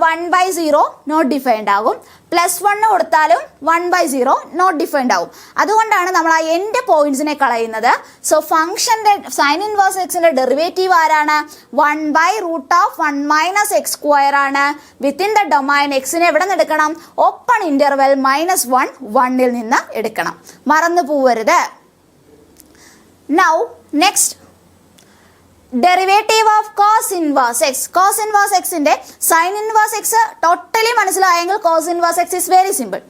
1 ബൈ 0 നോട്ട് ഡിഫൈൻഡ് ആകും. +1 കൊടുത്താലും 1 ബൈ 0 നോട്ട് ഡിഫൈൻഡ് ആകും. അതുകൊണ്ടാണ് നമ്മൾ ആ എൻഡ് പോയിന്റ്സിനെ കളയുന്നത്. സോ ഫംഗ്ഷന്റെ സൈൻ ഇൻവേഴ്സ് എക്സിന്റെ ഡെറിവേറ്റീവ് ആരാണ്? 1 by root of 1 minus x square ആണ്. വിത്തിൻ ദ ഡൊമൈൻ എക്സിനെ എവിടെ നിന്ന് എടുക്കണം? ഓപ്പൺ ഇന്റർവെൽ -1 1ൽ നിന്ന് എടുക്കണം. മറന്നു പോവരുത്. Now next, derivative of cos inverse x. Cos inverse എക്സിന്റെ സൈൻ ഇൻവേഴ്സ് എക്സ് ടോട്ടലി മനസ്സിലായെങ്കിൽ cos inverse x is very simple.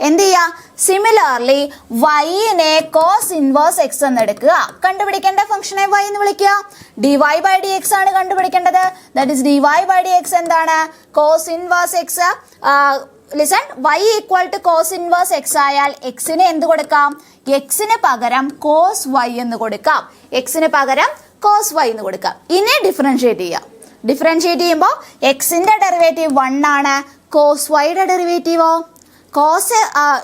എന്ത് ചെയ്യുക? സിമിലർലി വൈനെ കോസ് ഇൻവേഴ്സ് എക്സ് എന്ന് എടുക്കുക. കണ്ടുപിടിക്കേണ്ട ഫംഗ്ഷനെ വൈ എന്ന് വിളിക്കുക. dy ബൈ ഡി എക്സ് ആണ് കണ്ടുപിടിക്കേണ്ടത്. That is dy by d x എന്താണ്? Cos inverse x. Listen, y equal to cos inverse x ആയാൽ എക്സിന് എന്ത് കൊടുക്കാം? എക്സിന് പകരം കോസ് വൈ എന്ന് കൊടുക്കാം. എക്സിന് പകരം കോസ് വൈ എന്ന് കൊടുക്കാം. ഇനി ഡിഫറൻഷിയേറ്റ് ചെയ്യാം. ഡിഫറൻഷിയേറ്റ് ചെയ്യുമ്പോൾ എക്സിന്റെ ഡെറിവേറ്റീവ് 1 ആണ്. കോസ് വൈയുടെ ഡെറിവേറ്റീവോ? കോസ്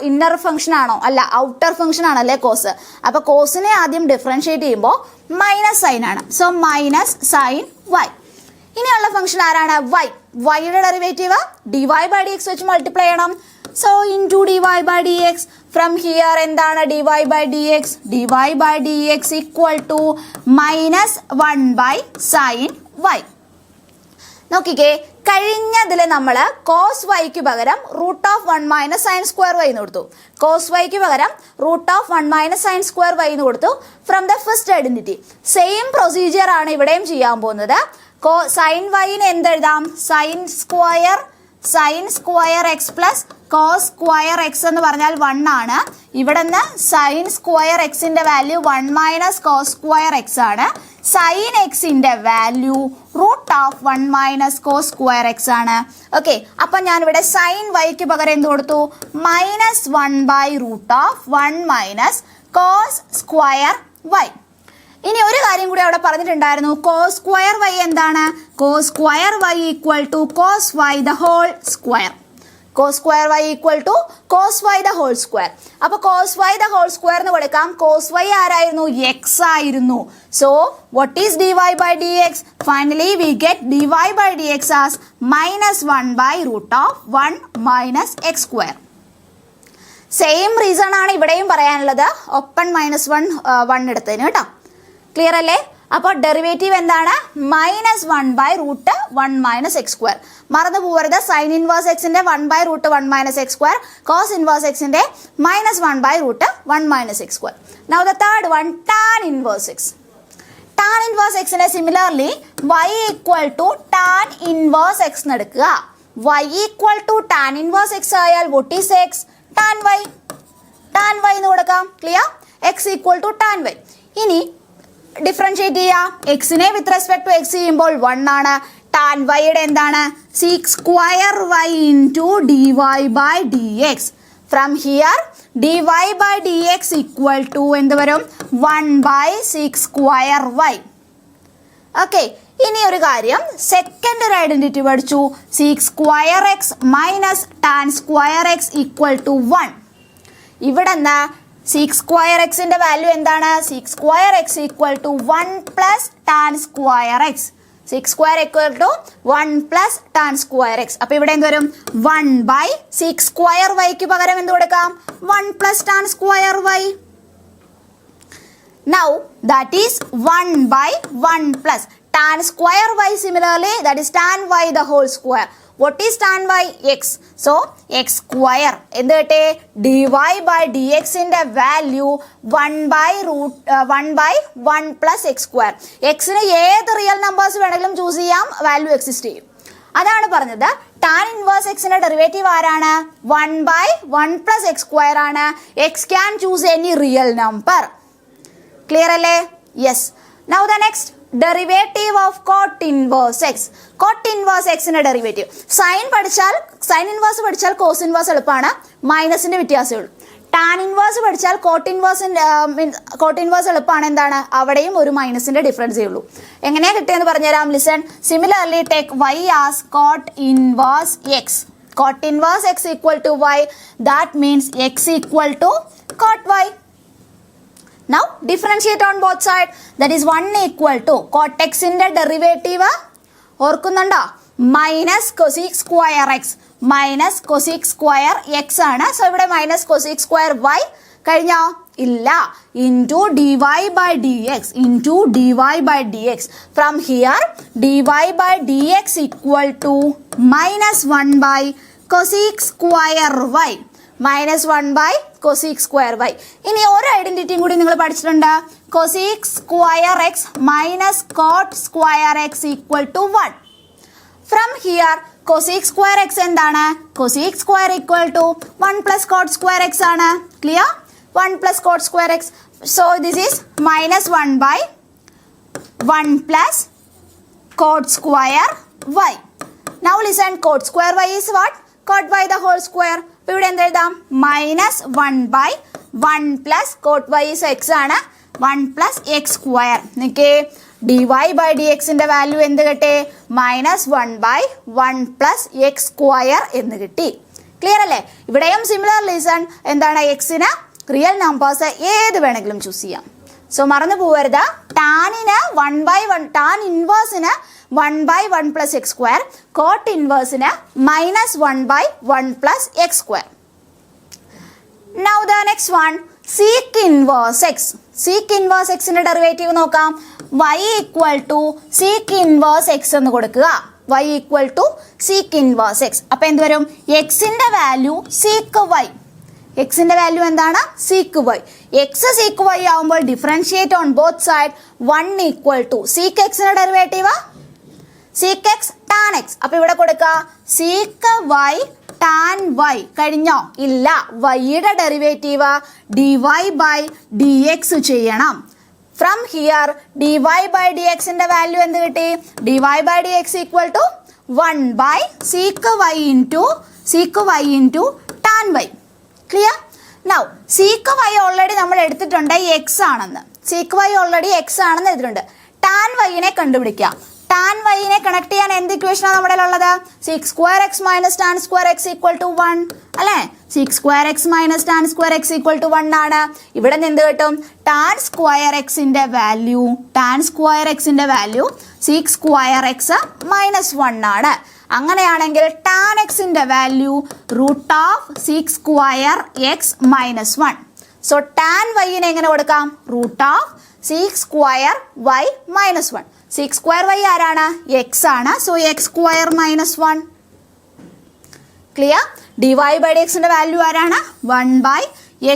ഇന്നർ ഫംഗ്ഷൻ ആണോ? അല്ല, ഔട്ടർ ഫംഗ്ഷൻ ആണല്ലേ കോസ്. അപ്പൊ കോസിനെ ആദ്യം ഡിഫറൻഷിയേറ്റ് ചെയ്യുമ്പോൾ മൈനസ് സൈൻ ആണ്. So minus sine y. ഇനിയുള്ള ഫംഗ്ഷൻ ആരാണ്? വൈ. വൈയുടെ derivative dy by d x വെച്ച് മൾട്ടിപ്ലൈ ചെയ്യണം. So into dy by d x. From here എന്താണ് dy by d x? dy by d x equal to -1 by sine y. നോക്കിക്കേ, കഴിഞ്ഞതിൽ നമ്മൾ cos വൈക്ക് പകരം root of 1 minus sine square y എന്ന് കൊടുത്തു. കോസ് വൈക്ക് പകരം root of 1 minus sine square y എന്ന് കൊടുത്തു from the first identity. Same procedure ആണ് ഇവിടെയും ചെയ്യാൻ പോകുന്നത്. സൈൻ വൈന് എന്തെഴുതാം? Sine square x plus cos square x എന്ന് പറഞ്ഞാൽ 1 ആണ്. ഇവിടെ നിന്ന് സൈൻ സ്ക്വയർ എക്സിന്റെ value 1 minus cos square x ആണ്. സൈൻ എക്സിന്റെ value root of 1 minus cos square x ആണ്. ഓക്കെ, അപ്പൊ ഞാൻ ഇവിടെ സൈൻ വൈക്ക് പകരം എന്ത് കൊടുത്തു? -1 by root of 1 minus cos square y. ഇനി ഒരു കാര്യം കൂടി അവിടെ പറഞ്ഞിട്ടുണ്ടായിരുന്നു. കോസ് സ്ക്വയർ വൈ എന്താണ്? Cos square y equal to cos y the whole square. Cos square y equal to cos y the whole square. അപ്പൊ cos y the whole square എന്ന് കൊടുക്കാം. കോസ് വൈ ആരായിരുന്നു? എക്സ് ആയിരുന്നു. So what is dy by d x? Finally we get dy by d x as -1 by root of 1 minus x square. Same reason ആണ് ഇവിടെയും പറയാനുള്ളത്. Open -1 എടുത്തതിന് കേട്ടോ. Clear അല്ലേ? അപ്പോൾ ഡെറിവേറ്റീവ് എന്താണ്? -1 by root 1 minus x square. മറന്നു പോകരുത്, സൈൻ ഇൻവേഴ്സ് എക്സിന്റെ 1 by root 1 minus x square, cos inverse എക്സിന്റെ -1 by root 1 minus x square. Now the third one, tan inverse x. Tan inverse എക്സിനെ similarly y equal to tan inverse x എന്ന് എടുക്കുക. y equal to tan inverse x ആയാൽ what is x? Tan y. Tan y എന്ന് കൊടുക്കാം. Clear? X equal to tan y. ഇനി differentiate ചെയ്യാം. എക്സിനെ with respect to x ചെയ്യുമ്പോൾ 1 ആണ്. ടാൻ വൈയുടെ എന്താണ്? Sec square y into dy by d x. From here dy by d x equal to എന്ത് വരും? 1 by sec square y. Okay, ഇനി ഒരു കാര്യം, സെക്കൻഡ് ഒരു ഐഡന്റിറ്റി പഠിച്ചു. Sec square x minus tan square x equal to 1. ഇവിടെ എന്താ? sec square xന്റെ വാല്യൂ എന്താണ്? sec square x equal to 1 plus tan square x. sec square equal to 1 plus tan square x. അപ്പോൾ ഇവിടെ എന്ത് വരും? 1 by sec square y ക്ക് പകരം എന്ത് കൊടുക്കാം? 1 plus tan square y. Now that is 1 by 1 plus tan square y, similarly that is tan y the whole square. What is tan y? X. So x square എന്ത് കിട്ടേ? dy by dx ന്റെ value 1 by 1 plus x square. x ന് ഏത് real numbers വേണമെങ്കിലും choose ചെയ്യാം, value exist ചെയ്യും. അതാണ് പറഞ്ഞത്. tan inverse x ന്റെ ഡെറിവേറ്റീവ് ആരാണ്? 1 by 1 plus x square ആണ്. x can choose any real number. Clear അല്ലേ? Yes. Now the next, derivative of cot inverse x. cot inverse x ന്റെ ഡെറിവേറ്റീവ്. സൈൻ ഇൻവേഴ്സ് പഠിച്ചാൽ cos inverse എളുപ്പമാണ്, മൈനസിന്റെ വ്യത്യാസമേ ഉള്ളൂ. Tan inverse പഠിച്ചാൽ cot inverse എളുപ്പമാണ്, എന്താണ്? അവിടെയും ഒരു മൈനസിന്റെ ഡിഫറൻസേ ഉള്ളൂ. എങ്ങനെയാ കിട്ടിയെന്ന് പറഞ്ഞുതരാം. Listen. Similarly take y as cot inverse x. cot inverse x equal to y. That means x equal to cot y. Now differentiate on both sides. That is 1 equal to cot x ന്റെ derivative ഓർക്കുന്നുണ്ടോ? Minus cosec square x. Minus cosec square x ആണ്. So ഇവിടെ minus cosec square y കഴിഞ്ഞോ? ഇല്ല. Into d y by d x. Into d y by d x. From here d y by d x equal to minus 1 by cosec square y. Minus 1 by cosec square y. ഇനി ഒരു ഐഡന്റിറ്റിയും കൂടി നിങ്ങൾ പഠിച്ചിട്ടുണ്ട്. Cosec square x minus cot square x equal to 1. From here cosec square x എന്താണ്? Cosec square equal to 1 plus cot square x ആണ്. Clear? 1 plus cot square x. So this is minus 1 by 1 plus cot square y. Now listen. Cot square y is what? Cot y the whole square. അപ്പോൾ ഇവിടെ എന്ത് എഴുതാം? Minus 1 by 1 plus cot y is x ആണ്. 1 plus x square. നിൽക്കേ, d y by d എക്സിന്റെ value എന്ത് കിട്ടേ? Minus 1 by 1 plus x square എന്ന് കിട്ടി. ക്ലിയർ അല്ലേ? ഇവിടെയും സിമിലർ റീസൺ എന്താണ്? എക്സിന് റിയൽ നമ്പേഴ്സ് ഏത് വേണമെങ്കിലും ചൂസ് ചെയ്യാം. സോ മറന്നു പോകരുത്. ടാനിന് 1 by 1, tan ഇൻവേഴ്സിന് 1 by 1 plus x square, cot inverse minus 1 by 1 plus x square. Now the next one, sec inverse x. Sec inverse x ന്റെ ഡെറിവേറ്റീവ് നോക്കാം. y equal to sec inverse x എന്ന് കൊടുക്കുക. y equal to sec inverse x. അപ്പോൾ എന്ത് വരും? x ന്റെ value sec y. x ന്റെ value എന്താണ്? sec y. x sec y ആവുമ്പോൾ differentiate on both side. 1 equal to sec x ന്റെ derivative sec x tan x. അപ്പോൾ ഇവിടെ കൊടുക്കുക sec y tan y. കഴിഞ്ഞോ? ഇല്ല. y-യുടെ ഡെറിവേറ്റീവ് dy by dx ചെയ്യണം. From here dy by dx ന്റെ വാല്യൂ എന്ത് കിട്ടി? dy by dx equal to 1 by sec y into tan y. Clear? Now sec y already നമ്മൾ എടുത്തിട്ടുണ്ട് x ആണെന്ന്. sec y ഓൾറെഡി x ആണെന്ന് എടുത്തിട്ടുണ്ട്. tan y-നെ കണ്ടുപിടിക്കാം. tan y-നെ കണക്ട് ചെയ്യാൻ എന്ത് ഇക്വേഷനാണ് നമ്മുടെ ഉള്ളത്? sec square x minus tan square x equal to 1 അല്ലേ? sec square x minus tan square x equal to 1 ആണ്. ഇവിടെ നിന്ന് എന്ത് കിട്ടും? tan square x ന്റെ value sec square x minus 1 ആണ്. അങ്ങനെയാണെങ്കിൽ tan x ന്റെ value root of sec square x minus 1. So tan y-നെ എങ്ങനെ കൊടുക്കാം? Root of sec square y minus 1. sec square y ആരാണ്? x ആണ്. So x square minus 1. Clear? dy by dx ന്റെ value ആരാണ്? 1 by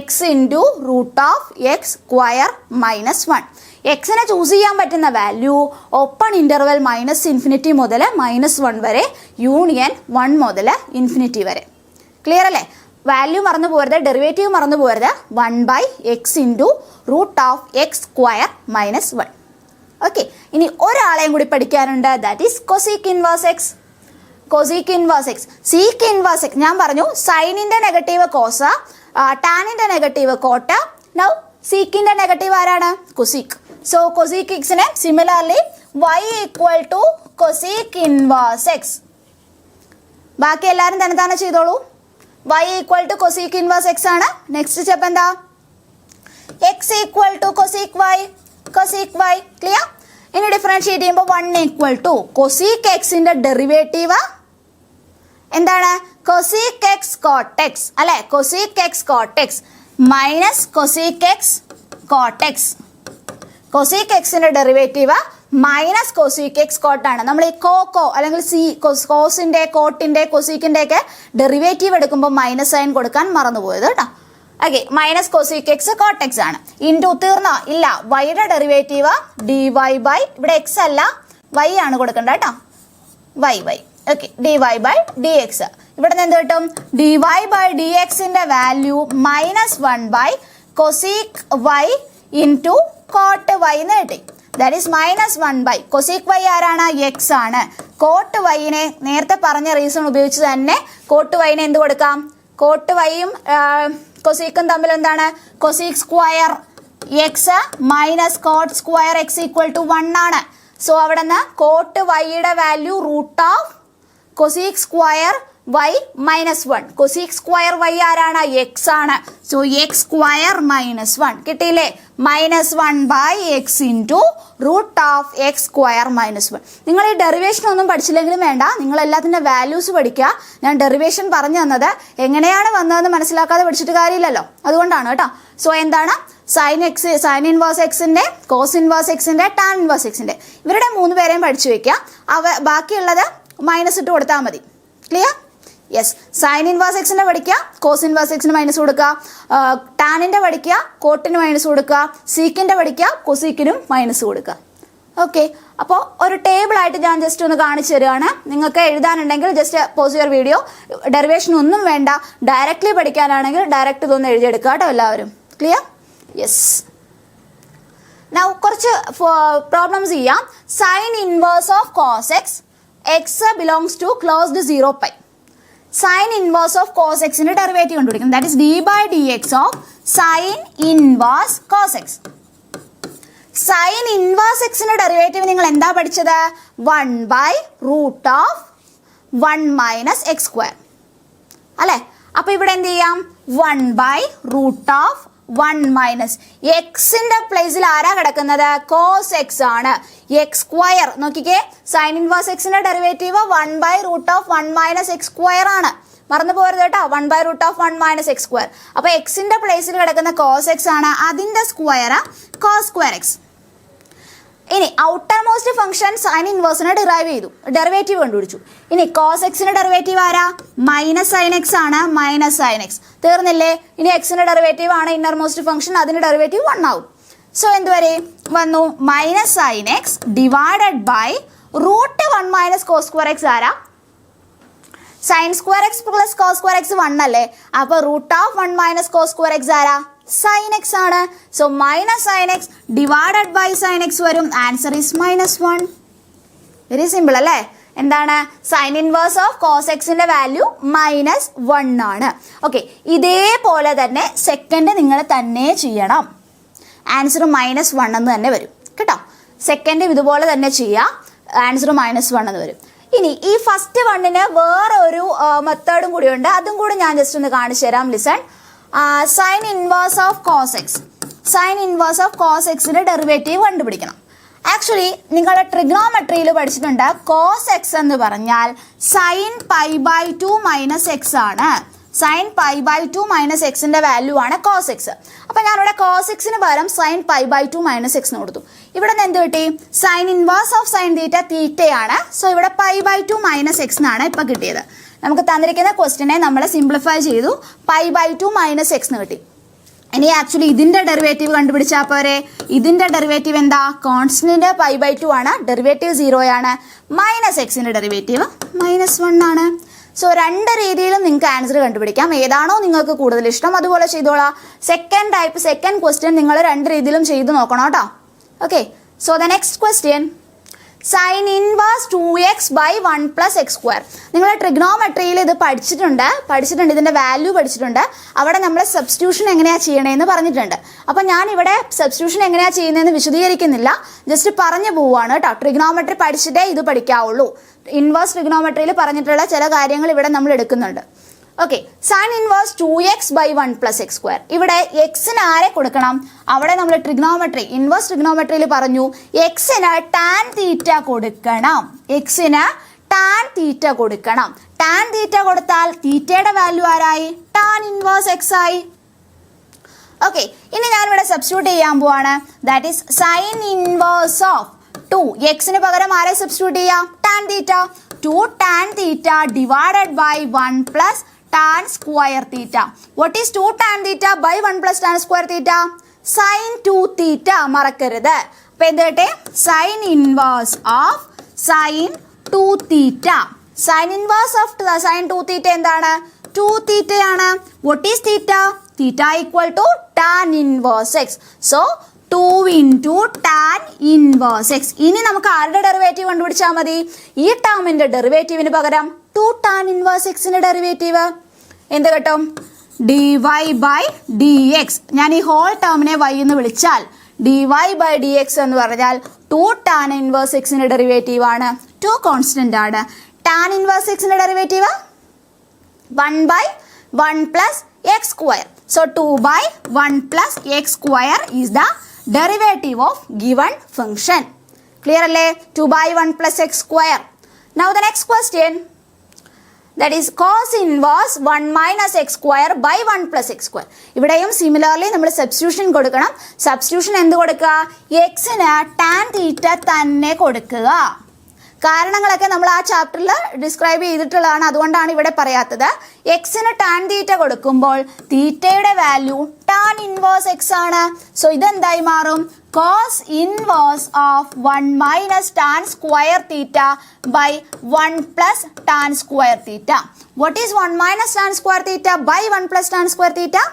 x into root of x square minus 1. എക്സിനെ choose ചെയ്യാൻ പറ്റുന്ന value open interval -∞ മുതൽ -1 വരെ, union 1 മുതൽ infinity വരെ. ക്ലിയർ അല്ലേ? വാല്യൂ മറന്നു പോകരുത്, ഡെറിവേറ്റീവ് മറന്നു പോകരുത്. 1 by x into root of x square minus 1. Okay, ഇനി ഒരാളെയും കൂടി പഠിക്കാനുണ്ട്. That is cosec inverse x. Cosec inverse x, sec inverse x. ഞാൻ പറഞ്ഞു സൈനിന്റെ നെഗറ്റീവ് കോസ്, ടാനിന്റെ നെഗറ്റീവ് കോട്ട്. നൗ സീക്കിന്റെ നെഗറ്റീവ് ആരാണ്? കൊസീക്. സോ കൊസീക് എക്സിനെ similarly y equal to cosec inverse x. ബാക്കി എല്ലാവരും തന്നെ ചെയ്തോളൂ. y equal to cosec inverse x ആണ്. നെക്സ്റ്റ് സ്റ്റെപ്പ് എന്താ? X equal to cosec y clear. ഇനി ഡിഫറൻഷിയേറ്റ് ചെയ്യുമ്പോൾ 1 ഈക്വൽ ടു കൊസീക് എക്സിന്റെ ഡെറിവേറ്റീവ് എന്താണ്? കൊസീക് എക്സ് കോട്ടെക്സ് അല്ലെ, cosec x cortex minus cosec x cortex. Cosec എക്സിന്റെ ഡെറിവേറ്റീവ് മൈനസ് കൊസീക് എക്സ് കോട്ടാണ്. നമ്മൾ ഈ കോ അല്ലെങ്കിൽ കോസിന്റെ കോട്ടിന്റെ കൊസീക്കിന്റെ ഒക്കെ ഡെറിവേറ്റീവ് എടുക്കുമ്പോൾ മൈനസ് സൈൻ കൊടുക്കാൻ മറന്നുപോയത് കേട്ടോ. Okay, minus cosec x cot x ആണ്. ഇൻറ്റു തീർന്നോ? ഇല്ല, വൈയുടെ ഡെറിവേറ്റീവ് ഡി വൈ ബൈ, ഇവിടെ എക്സ് അല്ല വൈ ആണ് കൊടുക്കേണ്ടത് കേട്ടോ, y. Okay, d y by d x. ഇവിടെ നിന്ന് എന്ത് കിട്ടും? ഡി വൈ ബൈ ഡി എക്സിന്റെ value -1 by cosec y into cot y എന്ന് കിട്ടി. That is -1 by cosec y ആരാണ്? എക്സ് ആണ്. കോട്ട് വൈനെ നേരത്തെ പറഞ്ഞ റീസൺ ഉപയോഗിച്ച് തന്നെ കോട്ട് വൈനെ എന്ത് കൊടുക്കാം? കോട്ട് വൈയും കൊസീക്കും തമ്മിൽ എന്താണ്? Cosec square x minus cot square x equal to 1 ആണ്. സോ അവിടെ നിന്ന് കോട്ട് വൈയുടെ value √ of cosec square y -1. Cosec square y ആരാണ്? എക്സ് ആണ്. സോ എക്സ് സ്ക്വയർ -1 കിട്ടിയില്ലേ? -1 by x into √ of x square -1. നിങ്ങൾ ഈ ഡെറിവേഷൻ ഒന്നും പഠിച്ചില്ലെങ്കിലും വേണ്ട, നിങ്ങൾ എല്ലാത്തിൻ്റെ വാല്യൂസ് പഠിക്കുക. ഞാൻ ഡെറിവേഷൻ പറഞ്ഞു തന്നത് എങ്ങനെയാണ് വന്നതെന്ന് മനസ്സിലാക്കാതെ പഠിച്ചിട്ട് കാര്യമില്ലല്ലോ, അതുകൊണ്ടാണ് കേട്ടോ. സോ എന്താണ്? സൈൻ ഇൻവേഴ്സ് എക്സിന്റെ, കോസ് ഇൻവേഴ്സ് എക്സിന്റെ, ടാൻ ഇൻവേഴ്സ് എക്സിന്റെ, ഇവരുടെ 3 പേരെയും പഠിച്ചു വെക്കുക. ബാക്കിയുള്ളത് മൈനസ് ഇട്ട് കൊടുത്താൽ മതി. ക്ലിയർ? യെസ്. സൈൻ ഇൻവേഴ്സ് എക്സിന്റെ പഠിക്കുക, കോസ് ഇൻവേഴ്സ് എക്സിന് മൈനസ് കൊടുക്കുക, ടാനിന്റെ പഠിക്കുക, കോട്ടിന് മൈനസ് കൊടുക്കുക, സീക്കിന്റെ പഠിക്കുക, കൊസീക്കിനും മൈനസ് കൊടുക്കുക. ഓക്കെ, അപ്പോൾ ഒരു ടേബിൾ ആയിട്ട് ഞാൻ ജസ്റ്റ് ഒന്ന് കാണിച്ചു തരികയാണ്. നിങ്ങൾക്ക് എഴുതാനുണ്ടെങ്കിൽ just pause your video. Derivation ഒന്നും വേണ്ട, ഡയറക്റ്റ്ലി പഠിക്കാനാണെങ്കിൽ ഡയറക്റ്റ് ഇതൊന്ന് എഴുതിയെടുക്കുക കേട്ടോ എല്ലാവരും. ക്ലിയർ? യെസ്. നൗ കുറച്ച് പ്രോബ്ലംസ് ചെയ്യാം. Sine inverse of cos x, x belongs to closed 0 pi. Sine inverse of cos എക്സിന്റെ ഡെറിവേറ്റീവ് കണ്ടുപിടിക്കും. That is d by d x of sine inverse cos x. Sine inverse എക്സിന്റെ derivative നിങ്ങൾ എന്താ പഠിച്ചത്? 1 by √ of 1 minus x square അല്ലെ. അപ്പൊ ഇവിടെ എന്ത് ചെയ്യാം? 1 ബൈ √ ഓഫ് 1 മൈനസ് എക്സിന്റെ പ്ലേസിൽ ആരാ കിടക്കുന്നത്? കോസ് എക്സ് ആണ്. എക്സ് സ്ക്വയർ നോക്കിക്കേ, സൈൻ ഇൻവേഴ്സ് എക്സിന്റെ derivative 1 by √ of 1 minus x square ആണ്. മറന്നു പോകരുത് കേട്ടോ, 1 by √ of 1 minus x square. അപ്പൊ എക്സിന്റെ പ്ലേസിൽ കിടക്കുന്ന കോസ് എക്സ് ആണ്, അതിന്റെ സ്ക്വയർ കോസ് സ്ക്വയർ എക്സ്. ഇനി ഔട്ടർ മോസ്റ്റ് ഫംഗ്ഷൻ സൈൻ ഇൻവേഴ്സിനെ ഡിറൈവ് ചെയ്തു, ഡെറിവേറ്റീവ് കണ്ടുപിടിച്ചു. ഇനി കോസ് എക്സിന്റെ ഡെറിവേറ്റീവ് ആരാ? മൈനസ് സൈൻ എക്സ് ആണ്. മൈനസ് സൈൻ എക്സ് തീർന്നില്ലേ? ഇനി എക്സിന്റെ ഡെറിവേറ്റീവ് ആണ് ഇന്നർ മോസ്റ്റ് ഫംഗ്ഷൻ, അതിന്റെ ഡെറിവേറ്റീവ് 1 ആവും. സോ എന്തുവരെ വന്നു? Minus sine x divided by √1 minus cos square x ആരാ? Sine square x plus cos square x 1 അല്ലേ? അപ്പൊ √ of 1 minus cos square x ആരാ? സൈൻ എക്സ് ആണ്. So minus sine x divided by sine x വരും. Answer is -1. Very simple അല്ലേ? എന്താണ്? Sine inverse of cos എക്സിന്റെ value -1 ആണ്. Okay, ഇതേപോലെ തന്നെ സെക്കൻഡ് നിങ്ങൾ തന്നെ ചെയ്യണം. ആൻസർ -1 എന്ന് തന്നെ വരും കേട്ടോ. സെക്കൻഡ് ഇതുപോലെ തന്നെ ചെയ്യാം, ആൻസർ -1 എന്ന് വരും. ഇനി ഈ ഫസ്റ്റ് വണ്ണിന് വേറെ ഒരു മെത്തേഡും കൂടി ഉണ്ട്, അതും കൂടി ഞാൻ ജസ്റ്റ് ഒന്ന് കാണിച്ചു തരാം. Listen. Sine inverse of cos x, sine inverse of cos എക്സിന്റെ ഡെറിവേറ്റീവ് കണ്ടുപിടിക്കണം. ആക്ച്വലി നിങ്ങളുടെ ട്രിഗ്നോമെട്രിയിൽ പഠിച്ചിട്ടുണ്ട്, കോസ് എക്സ് എന്ന് പറഞ്ഞാൽ സൈൻ π/2 മൈനസ് എക്സ് ആണ്. സൈൻ π/2 മൈനസ് എക്സിന്റെ വാല്യൂ ആണ് കോസ് എക്സ്. അപ്പൊ ഞാനിവിടെ കോസ് എക്സിന് പകരം സൈൻ π/2 മൈനസ് എക്സ് കൊടുത്തു. ഇവിടെ നിന്ന് എന്ത് കിട്ടി? സൈൻ ഇൻവേഴ്സ് ഓഫ് സൈൻ തീറ്റയാണ്. സോ ഇവിടെ π/2 മൈനസ് എക്സ് എന്നാണ് ഇപ്പൊ കിട്ടിയത്. നമുക്ക് തന്നിരിക്കുന്ന ക്വസ്റ്റിനെ നമ്മൾ സിംപ്ലിഫൈ ചെയ്തു, π/2 മൈനസ് എക്സ് കിട്ടി. ഇനി ആക്ച്വലി ഇതിന്റെ ഡെറിവേറ്റീവ് കണ്ടുപിടിച്ചാൽ പോരെ. ഇതിന്റെ ഡെറിവേറ്റീവ് എന്താ? കോൺസ്റ്റന്റിന്റെ π/2 ആണ്, ഡെറിവേറ്റീവ് 0 ആണ്. മൈനസ് എക്സിന്റെ ഡെറിവേറ്റീവ് -1 ആണ്. സോ രണ്ട് രീതിയിലും നിങ്ങൾക്ക് ആൻസർ കണ്ടുപിടിക്കാം. ഏതാണോ നിങ്ങൾക്ക് കൂടുതൽ ഇഷ്ടം അതുപോലെ ചെയ്തോളാം. സെക്കൻഡ് ക്വസ്റ്റ്യൻ നിങ്ങൾ രണ്ട് രീതിയിലും ചെയ്ത് നോക്കണം കേട്ടോ. Okay, so the next question, sine inverse 2x by 1 plus x square. നിങ്ങൾ ട്രിഗ്നോമെട്രിയിൽ ഇത് പഠിച്ചിട്ടുണ്ട്, ഇതിന്റെ വാല്യൂ പഠിച്ചിട്ടുണ്ട്. അവിടെ നമ്മൾ സബ്സ്റ്റിറ്റ്യൂഷൻ എങ്ങനെയാണ് ചെയ്യണേന്ന് പറഞ്ഞിട്ടുണ്ട്. അപ്പം ഞാൻ ഇവിടെ സബ്സ്റ്റിറ്റ്യൂഷൻ എങ്ങനെയാണ് ചെയ്യുന്നതെന്ന് വിശദീകരിക്കുന്നില്ല, ജസ്റ്റ് പറഞ്ഞു പോവുകയാണ് കേട്ടോ. ട്രിഗ്നോമെട്രി പഠിച്ചിട്ടേ ഇത് പഠിക്കാവുള്ളൂ. ഇൻവേഴ്സ് ട്രിഗ്നോമെട്രിയിൽ പറഞ്ഞിട്ടുള്ള ചില കാര്യങ്ങൾ ഇവിടെ നമ്മൾ എടുക്കുന്നുണ്ട്. Okay, sine inverse 2x/1 + x². ഇവിടെ എക്സിന് ആരെ കൊടുക്കണം? അവിടെ നമ്മൾ ട്രിഗ്നോമെട്രി, ഇൻവേഴ്സ് ട്രിഗ്നോമെട്രിയിൽ പറഞ്ഞു എക്സിന് ടാൻ തീറ്റ കൊടുക്കണം. എക്സിന് ടാൻ തീറ്റ കൊടുക്കണം. ടാൻ തീറ്റ കൊടുത്താൽ തീറ്റയുടെ വാല്യൂ ആരായി? ടാൻ ഇൻവേഴ്സ് എക്സ് ആയി. ഓക്കെ, ഇനി ഞാനിവിടെ സബ്സ്റ്റിറ്റ്യൂട്ട് ചെയ്യാൻ പോവാണ്. That is sine inverse of 2. എക്സിന് പകരം ആരെ സബ്സ്റ്റിറ്റ്യൂട്ട് ചെയ്യാം? Tan theta. 2 tan theta divided by 1 plus tan square theta. What is 2 tan theta by 1 plus tan square theta? Sin 2 theta. മറക്കരുത്. അപ്പോൾ എന്ത്? sin inverse of sin 2 theta. Sin inverse of sin 2 theta എന്താണ്? 2 theta ആണ്. What is theta? Theta equal to tan inverse x. So 2 into tan inverse x. ഇനി നമുക്ക് ആരുടെ derivative കണ്ടുപിടിച്ചാൽ മതി? ഈ ടേമിന്റെ ഡെറിവേറ്റീവിന് പകരം 2 tan inverse x-ന്റെ ഡെറിവേറ്റീവ് എന്ത് കിട്ടും? dy/dx. ഞാൻ ഈ ഹോൾ ടേമിനെ y എന്ന് വിളിച്ചാൽ dy/dx എന്ന് പറഞ്ഞാൽ 2 tan inverse x-ന്റെ ഡെറിവേറ്റീവ് ആണ്. 2 കോൺസ്റ്റന്റ് ആണ്. tan inverse x-ന്റെ derivative 1/1 plus x². So 2/1 plus x² is the derivative of given function. Clear അല്ലേ? 2/1 plus x². Now the next question. That is cos inverse 1 minus x² by 1 plus x². ഇവിടെയും similarly നമ്മൾ substitution കൊടുക്കണം. Substitution എന്ത് കൊടുക്കുക? എക്സിന് tan theta തന്നെ കൊടുക്കുക. കാരണങ്ങളൊക്കെ നമ്മൾ ആ ചാപ്റ്ററിൽ ഡിസ്ക്രൈബ് ചെയ്തിട്ടുള്ളതാണ്, അതുകൊണ്ടാണ് ഇവിടെ പറയാത്തത്. എക്സിന് ടാൻ തീറ്റ കൊടുക്കുമ്പോൾ തീറ്റയുടെ വാല്യൂ ടാൻ ഇൻവേഴ്സ് എക്സ് ആണ്. സോ ഇതെന്തായി മാറും? cos inverse of 1 minus tan square theta by 1 plus tan square theta. What is 1 minus tan square theta by 1 plus tan square theta?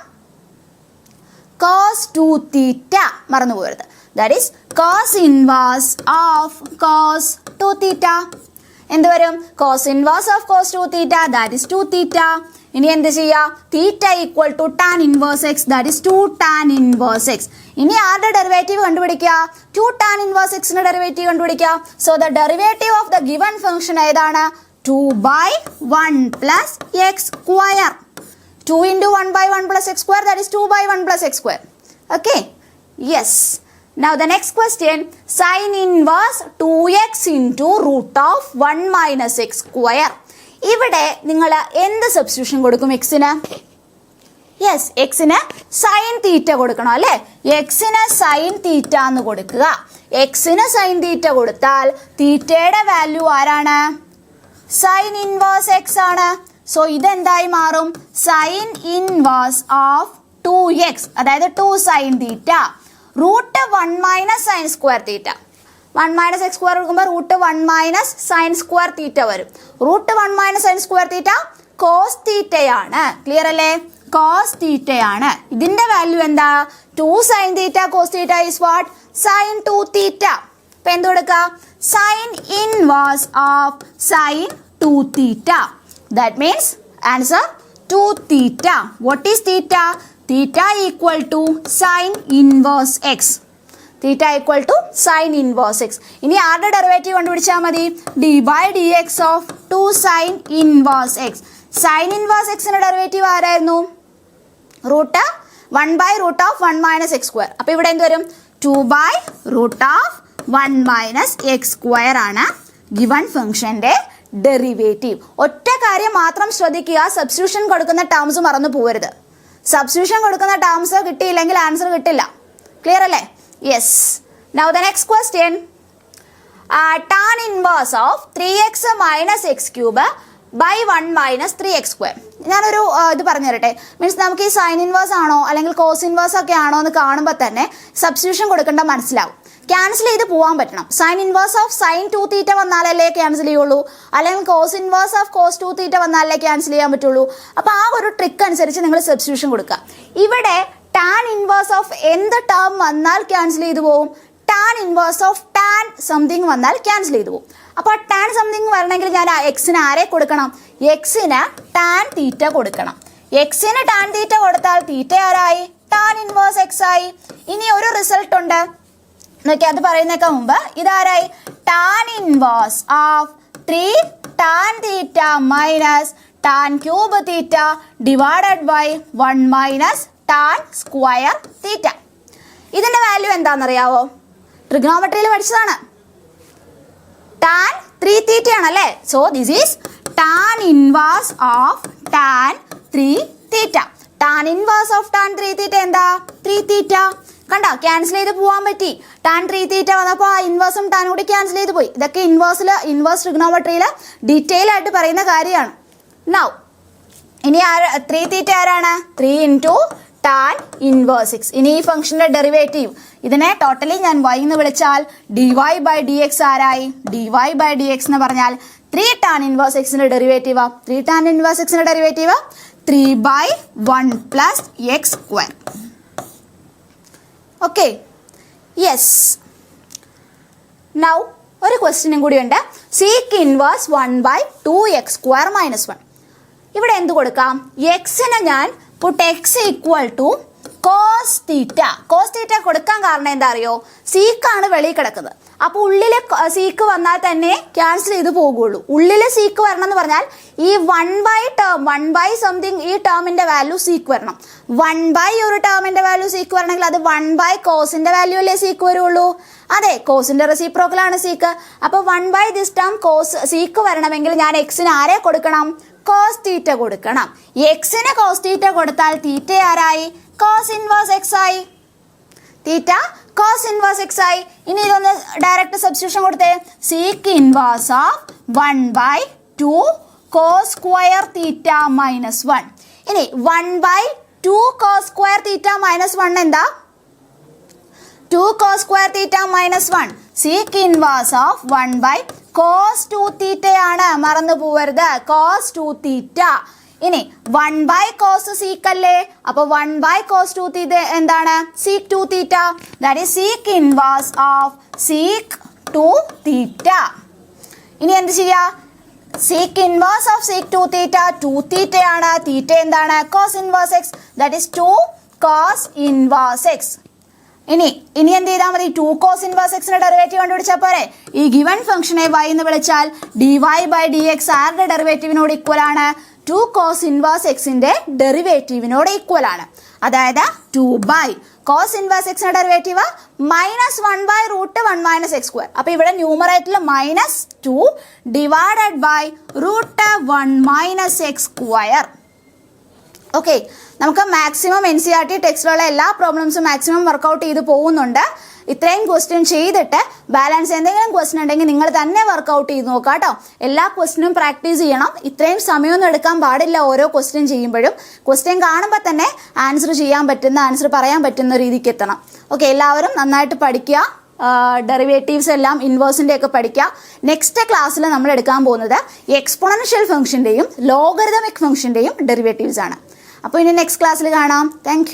cos 2 theta. മറന്നു പോകരുത്. That is cos inverse of cos 2 theta. എന്ത് വരും? cos inverse of cos 2 theta, that is 2 theta. ഇനി എന്ത് ചെയ്യുക? Theta equal to tan inverse x, that is 2 tan inverse x. ഇനി ആരുടെ derivative കണ്ടുപിടിക്കുക? 2 ടാൻ ഇൻവേഴ്സ് എക്സിന്റെ ഡെറിവേറ്റീവ് കണ്ടുപിടിക്കുക. So the derivative of the given function ഏതാണ്? 2/1 plus x². 2 into 1/1 plus x², that is 2/1 plus x². Okay? Yes. Now the next question, sin inverse 2x into root of 1 minus x². ഇവിടെ നിങ്ങൾ എന്ത് substitution കൊടുക്കും എക്സിന്? Yes, എക്സിന് sine theta കൊടുക്കണം അല്ലേ? എക്സിന് സൈൻ തീറ്റ എന്ന് കൊടുക്കുക. എക്സിന് സൈൻ തീറ്റ കൊടുത്താൽ തീറ്റയുടെ വാല്യൂ ആരാണ്? സൈൻ ഇൻവേഴ്സ് എക്സ് ആണ്. സോ ഇതെന്തായി മാറും? സൈൻ ഇൻവേഴ്സ് ഓഫ് 2x, അതായത് 2 sine theta root 1 minus sine square theta. 1 minus x square കൊടുക്കുമ്പോൾ root 1 minus sine square theta വരും. Root 1 minus sine square theta cos തീറ്റയാണ്. ക്ലിയർ അല്ലേ? Cos തീറ്റയാണ്. ഇതിന്റെ വാല്യൂ എന്താ? 2 sine theta cos theta is what? Sine 2 theta. ഇപ്പൊ എന്ത് കൊടുക്കുക? Sine inverse of sine 2 theta. That means answer 2 theta. What is theta? Theta equal to sine inverse x. Theta equal to sine inverse x. ഇനി ആരുടെ derivative കണ്ടുപിടിച്ചാൽ മതി? d/dx of 2 sine inverse x. Sine inverse എക്സിന്റെ derivative ആരായിരുന്നു? Root 1/root of 1 minus x². അപ്പോൾ ഇവിടെ എന്ത് വരും? 2/root of 1 minus x² ആണ് ഗിവൺ ഫംഗ്ഷന്റെ ഡെറിവേറ്റീവ്. ഒറ്റ കാര്യം മാത്രം ശ്രദ്ധിക്കുക, സബ്സ്റ്റിറ്റ്യൂഷൻ കൊടുക്കുന്ന ടേംസ് മറന്നു പോകരുത്. സബ്സ്റ്റിറ്റ്യൂഷൻ കൊടുക്കുന്ന ടേംസ് കിട്ടിയില്ലെങ്കിൽ ആൻസർ കിട്ടില്ല. ക്ലിയർ അല്ലേ? Yes. Now the next question, tan inverse of 3x minus x³ by 1 minus 3x². ഞാനൊരു ഇത് പറഞ്ഞു തരട്ടെ. മീൻസ് നമുക്ക് ഈ സൈൻ ഇൻവേഴ്സ് ആണോ അല്ലെങ്കിൽ കോസ് ഇൻവേഴ്സ് ഒക്കെ ആണോ എന്ന് കാണുമ്പോൾ തന്നെ സബ്സ്റ്റിറ്റ്യൂഷൻ കൊടുക്കേണ്ട മനസ്സിലാവും. ക്യാൻസൽ ചെയ്ത് പോകാൻ പറ്റണം. Sine inverse of sine 2 theta വന്നാലല്ലേ ക്യാൻസൽ ചെയ്യുള്ളൂ, അല്ലെങ്കിൽ cos inverse of cos 2 theta വന്നാലേ ക്യാൻസൽ ചെയ്യാൻ പറ്റുള്ളൂ. അപ്പോൾ ആ ഒരു ട്രിക്ക് അനുസരിച്ച് നിങ്ങൾ സബ്സ്റ്റിറ്റ്യൂഷൻ കൊടുക്കുക. ഇവിടെ ടാൻ ഇൻവേഴ്സ് ഓഫ് എന്ത് ടേം വന്നാൽ ക്യാൻസൽ ചെയ്തു പോകും? Tan inverse of tan something വന്നാൽ ക്യാൻസൽ ചെയ്തു പോകും. അപ്പോൾ ടാൻ സംതിങ് വരണമെങ്കിൽ ഞാൻ എക്സിന് ആരെ കൊടുക്കണം? എക്സിന് ടാൻ തീറ്റ കൊടുക്കണം. എക്സിന് ടാൻ തീറ്റ കൊടുത്താൽ തീറ്റ ആരായി? ടാൻ ഇൻവേഴ്സ് എക്സ് ആയി. ഇനി ഒരു റിസൾട്ട് ഉണ്ട് നോക്കി, അത് പറയുന്നേക്കാൾ മുമ്പ് ഇതാരായി? Tan inverse of 3 tan theta minus tan cube theta divided by 1 minus tan square theta. ഇതിന്റെ വാല്യൂ എന്താണെന്നറിയാവോ? ട്രിഗ്നോമെട്രിയിൽ പഠിച്ചതാണ്. ടാൻ 3 തീറ്റ ആണല്ലേ. So this is tan inverse of tan 3 theta. Tan inverse of tan 3 theta എന്താ? 3 തീറ്റ. കണ്ടോ, cancel ചെയ്ത് പോകാൻ പറ്റി. ടാൻ 3 തീറ്റ വന്നപ്പോൾ ആ ഇൻവേഴ്സും ടാനും കൂടി ക്യാൻസൽ ചെയ്ത് പോയി. ഇതൊക്കെ ഇൻവേഴ്സ് ട്രിഗ്നോമെട്രിയിൽ ഡീറ്റെയിൽ ആയിട്ട് പറയുന്ന കാര്യമാണ്. നൗ ഇനി 3 തീറ്റ ആരാണ്? 3 ഇൻറ്റു ടാൻ ഇൻവേഴ്സ് 6. ഇനി ഈ ഫംഗ്ഷന്റെ ഡെറിവേറ്റീവ് ഇതിനെ ടോട്ടലി ഞാൻ y എന്ന് വിളിച്ചാൽ dy ബൈ ഡി എക്സ് ആരായി? dy ബൈ ഡി എക്സ് എന്ന് പറഞ്ഞാൽ 3 ടാൻ ഇൻവേഴ്സ് എക്സിന്റെ ഡെറിവേറ്റീവാ. 3 ടാൻ ഇൻവേഴ്സ് എക്സിന്റെ derivative 3 by 1 plus x square. Okay, yes. Now ഒരു ക്വസ്റ്റ്യനും കൂടി ഉണ്ട്. Sec inverse 1 by 2x square minus 1. ഇവിടെ എന്ത് കൊടുക്കാം? എക്സിന് ഞാൻ put x equal to cos theta. Cos theta കൊടുക്കാൻ കാരണം എന്താ അറിയോ? സീക്കാണ് വെളിയിൽ കിടക്കുന്നത്. അപ്പോൾ ഉള്ളിൽ സീക്ക് വന്നാൽ തന്നെ ക്യാൻസൽ ചെയ്ത് പോകുള്ളൂ. ഉള്ളിൽ സീക്ക് വരണം എന്ന് പറഞ്ഞാൽ ഈ 1 ബൈ ടേം 1 ബൈ സംതിങ് ഈ ടേമിന്റെ വാല്യൂ സീക്ക് വരണം. 1 ബൈ ഒരു ടേമിന്റെ വാല്യൂ സീക്ക് വരണമെങ്കിൽ അത് 1 ബൈ കോസിന്റെ വാല്യൂ അല്ലേ സീക്ക് വരുള്ളൂ? അതെ, കോസിന്റെ റെസിപ്രോക്കലാണ് സീക്ക്. അപ്പോൾ 1 by this term cos sec വരണമെങ്കിൽ ഞാൻ എക്സിന് ആരെ കൊടുക്കണം? കോസ് തീറ്റ കൊടുക്കണം. എക്സിന് കോസ് തീറ്റ കൊടുത്താൽ തീറ്റ ആരായി? കോസ് ഇൻവേഴ്സ് എക്സ് ആയി. തീറ്റ കോസ് ഇൻവേഴ്സ് എക്സ് ആയി. ഇനി ഇതൊന്ന് ഡയറക്റ്റ് സബ്സ്റ്റിറ്റ്യൂഷൻ കൊടുത്തേ. Sec inverse of 1 by 2 cos square theta minus 1. ഇനി 1 by 2 cos square theta minus 1 എന്താ? 2 cos square theta minus 1. Sec inverse of 1 by cos 2 തീറ്റയാണ്, മറന്നു പോവരുത്. Cos 2 theta. ഇനി 1 ബൈ കോസ് സീക്ക് അല്ലേ? അപ്പൊ 1 ബൈ കോസ് 2 തീറ്റ എന്താണ്? Sec 2 theta. That is sec inverse of sec 2 theta. ഇനി എന്ത് ചെയ്യാ? Sec inverse of sec 2 theta 2 തീറ്റയാണ്. തീറ്റ എന്താണ്? Cos inverse x. That is 2 cos inverse x. ഇനി എന്ത് ചെയ്താൽ മതി? 2 കോസ് ഇൻവേഴ്സ് എക്സിന്റെ ഡെറിവേറ്റീവ് കണ്ടുപിടിച്ചാൽ പോരെ. ഈ ഗിവൺ ഫംഗ്ഷനെ y എന്ന് വിളിച്ചാൽ dy ബൈ ഡി എക്സ് ആരുടെ ഡെറിവേറ്റീവിനോട് ഈക്വൽ ആണ്? 2 കോസ് ഇൻവേഴ്സ് എക്സിന്റെ ഡെറിവേറ്റീവിനോട് ഈക്വൽ ആണ്. അതായത് 2 ബൈ കോസ് ഇൻവേഴ്സ് എക്സിന്റെ derivative minus 1 by root 1 minus x square. അപ്പൊ ഇവിടെ ന്യൂമറേറ്ററിൽ -2 divided by root 1 minus x square. Okay, നമുക്ക് മാക്സിമം NCERT ടെക്സ്റ്റിലുള്ള എല്ലാ പ്രോബ്ലംസും മാക്സിമം വർക്കൗട്ട് ചെയ്ത് പോകുന്നുണ്ട്. ഇത്രയും ക്വസ്റ്റ്യൻ ചെയ്തിട്ട് ബാലൻസ് എന്തെങ്കിലും ക്വസ്റ്റ്യൻ ഉണ്ടെങ്കിൽ നിങ്ങൾ തന്നെ വർക്കൗട്ട് ചെയ്ത് നോക്കാം കേട്ടോ. എല്ലാ ക്വസ്റ്റ്യനും പ്രാക്ടീസ് ചെയ്യണം. ഇത്രയും സമയമൊന്നും എടുക്കാൻ പാടില്ല ഓരോ ക്വസ്റ്റ്യൻ ചെയ്യുമ്പോഴും. ക്വസ്റ്റ്യൻ കാണുമ്പോൾ തന്നെ ആൻസർ ചെയ്യാൻ പറ്റുന്ന, ആൻസർ പറയാൻ പറ്റുന്ന രീതിക്ക് എത്തണം. ഓക്കെ, എല്ലാവരും നന്നായിട്ട് പഠിക്കുക. ഡെറിവേറ്റീവ്സ് എല്ലാം ഇൻവേഴ്സിൻ്റെ ഒക്കെ പഠിക്കുക. നെക്സ്റ്റ് ക്ലാസ്സിൽ നമ്മൾ എടുക്കാൻ പോകുന്നത് എക്സ്പോണൻഷ്യൽ ഫംഗ്ഷൻ്റെയും ലോഗരിതമിക് ഫംഗ്ഷൻ്റെയും ഡെറിവേറ്റീവ്സ് ആണ്. അപ്പോൾ ഇനി നെക്സ്റ്റ് ക്ലാസ്സിൽ കാണാം. താങ്ക്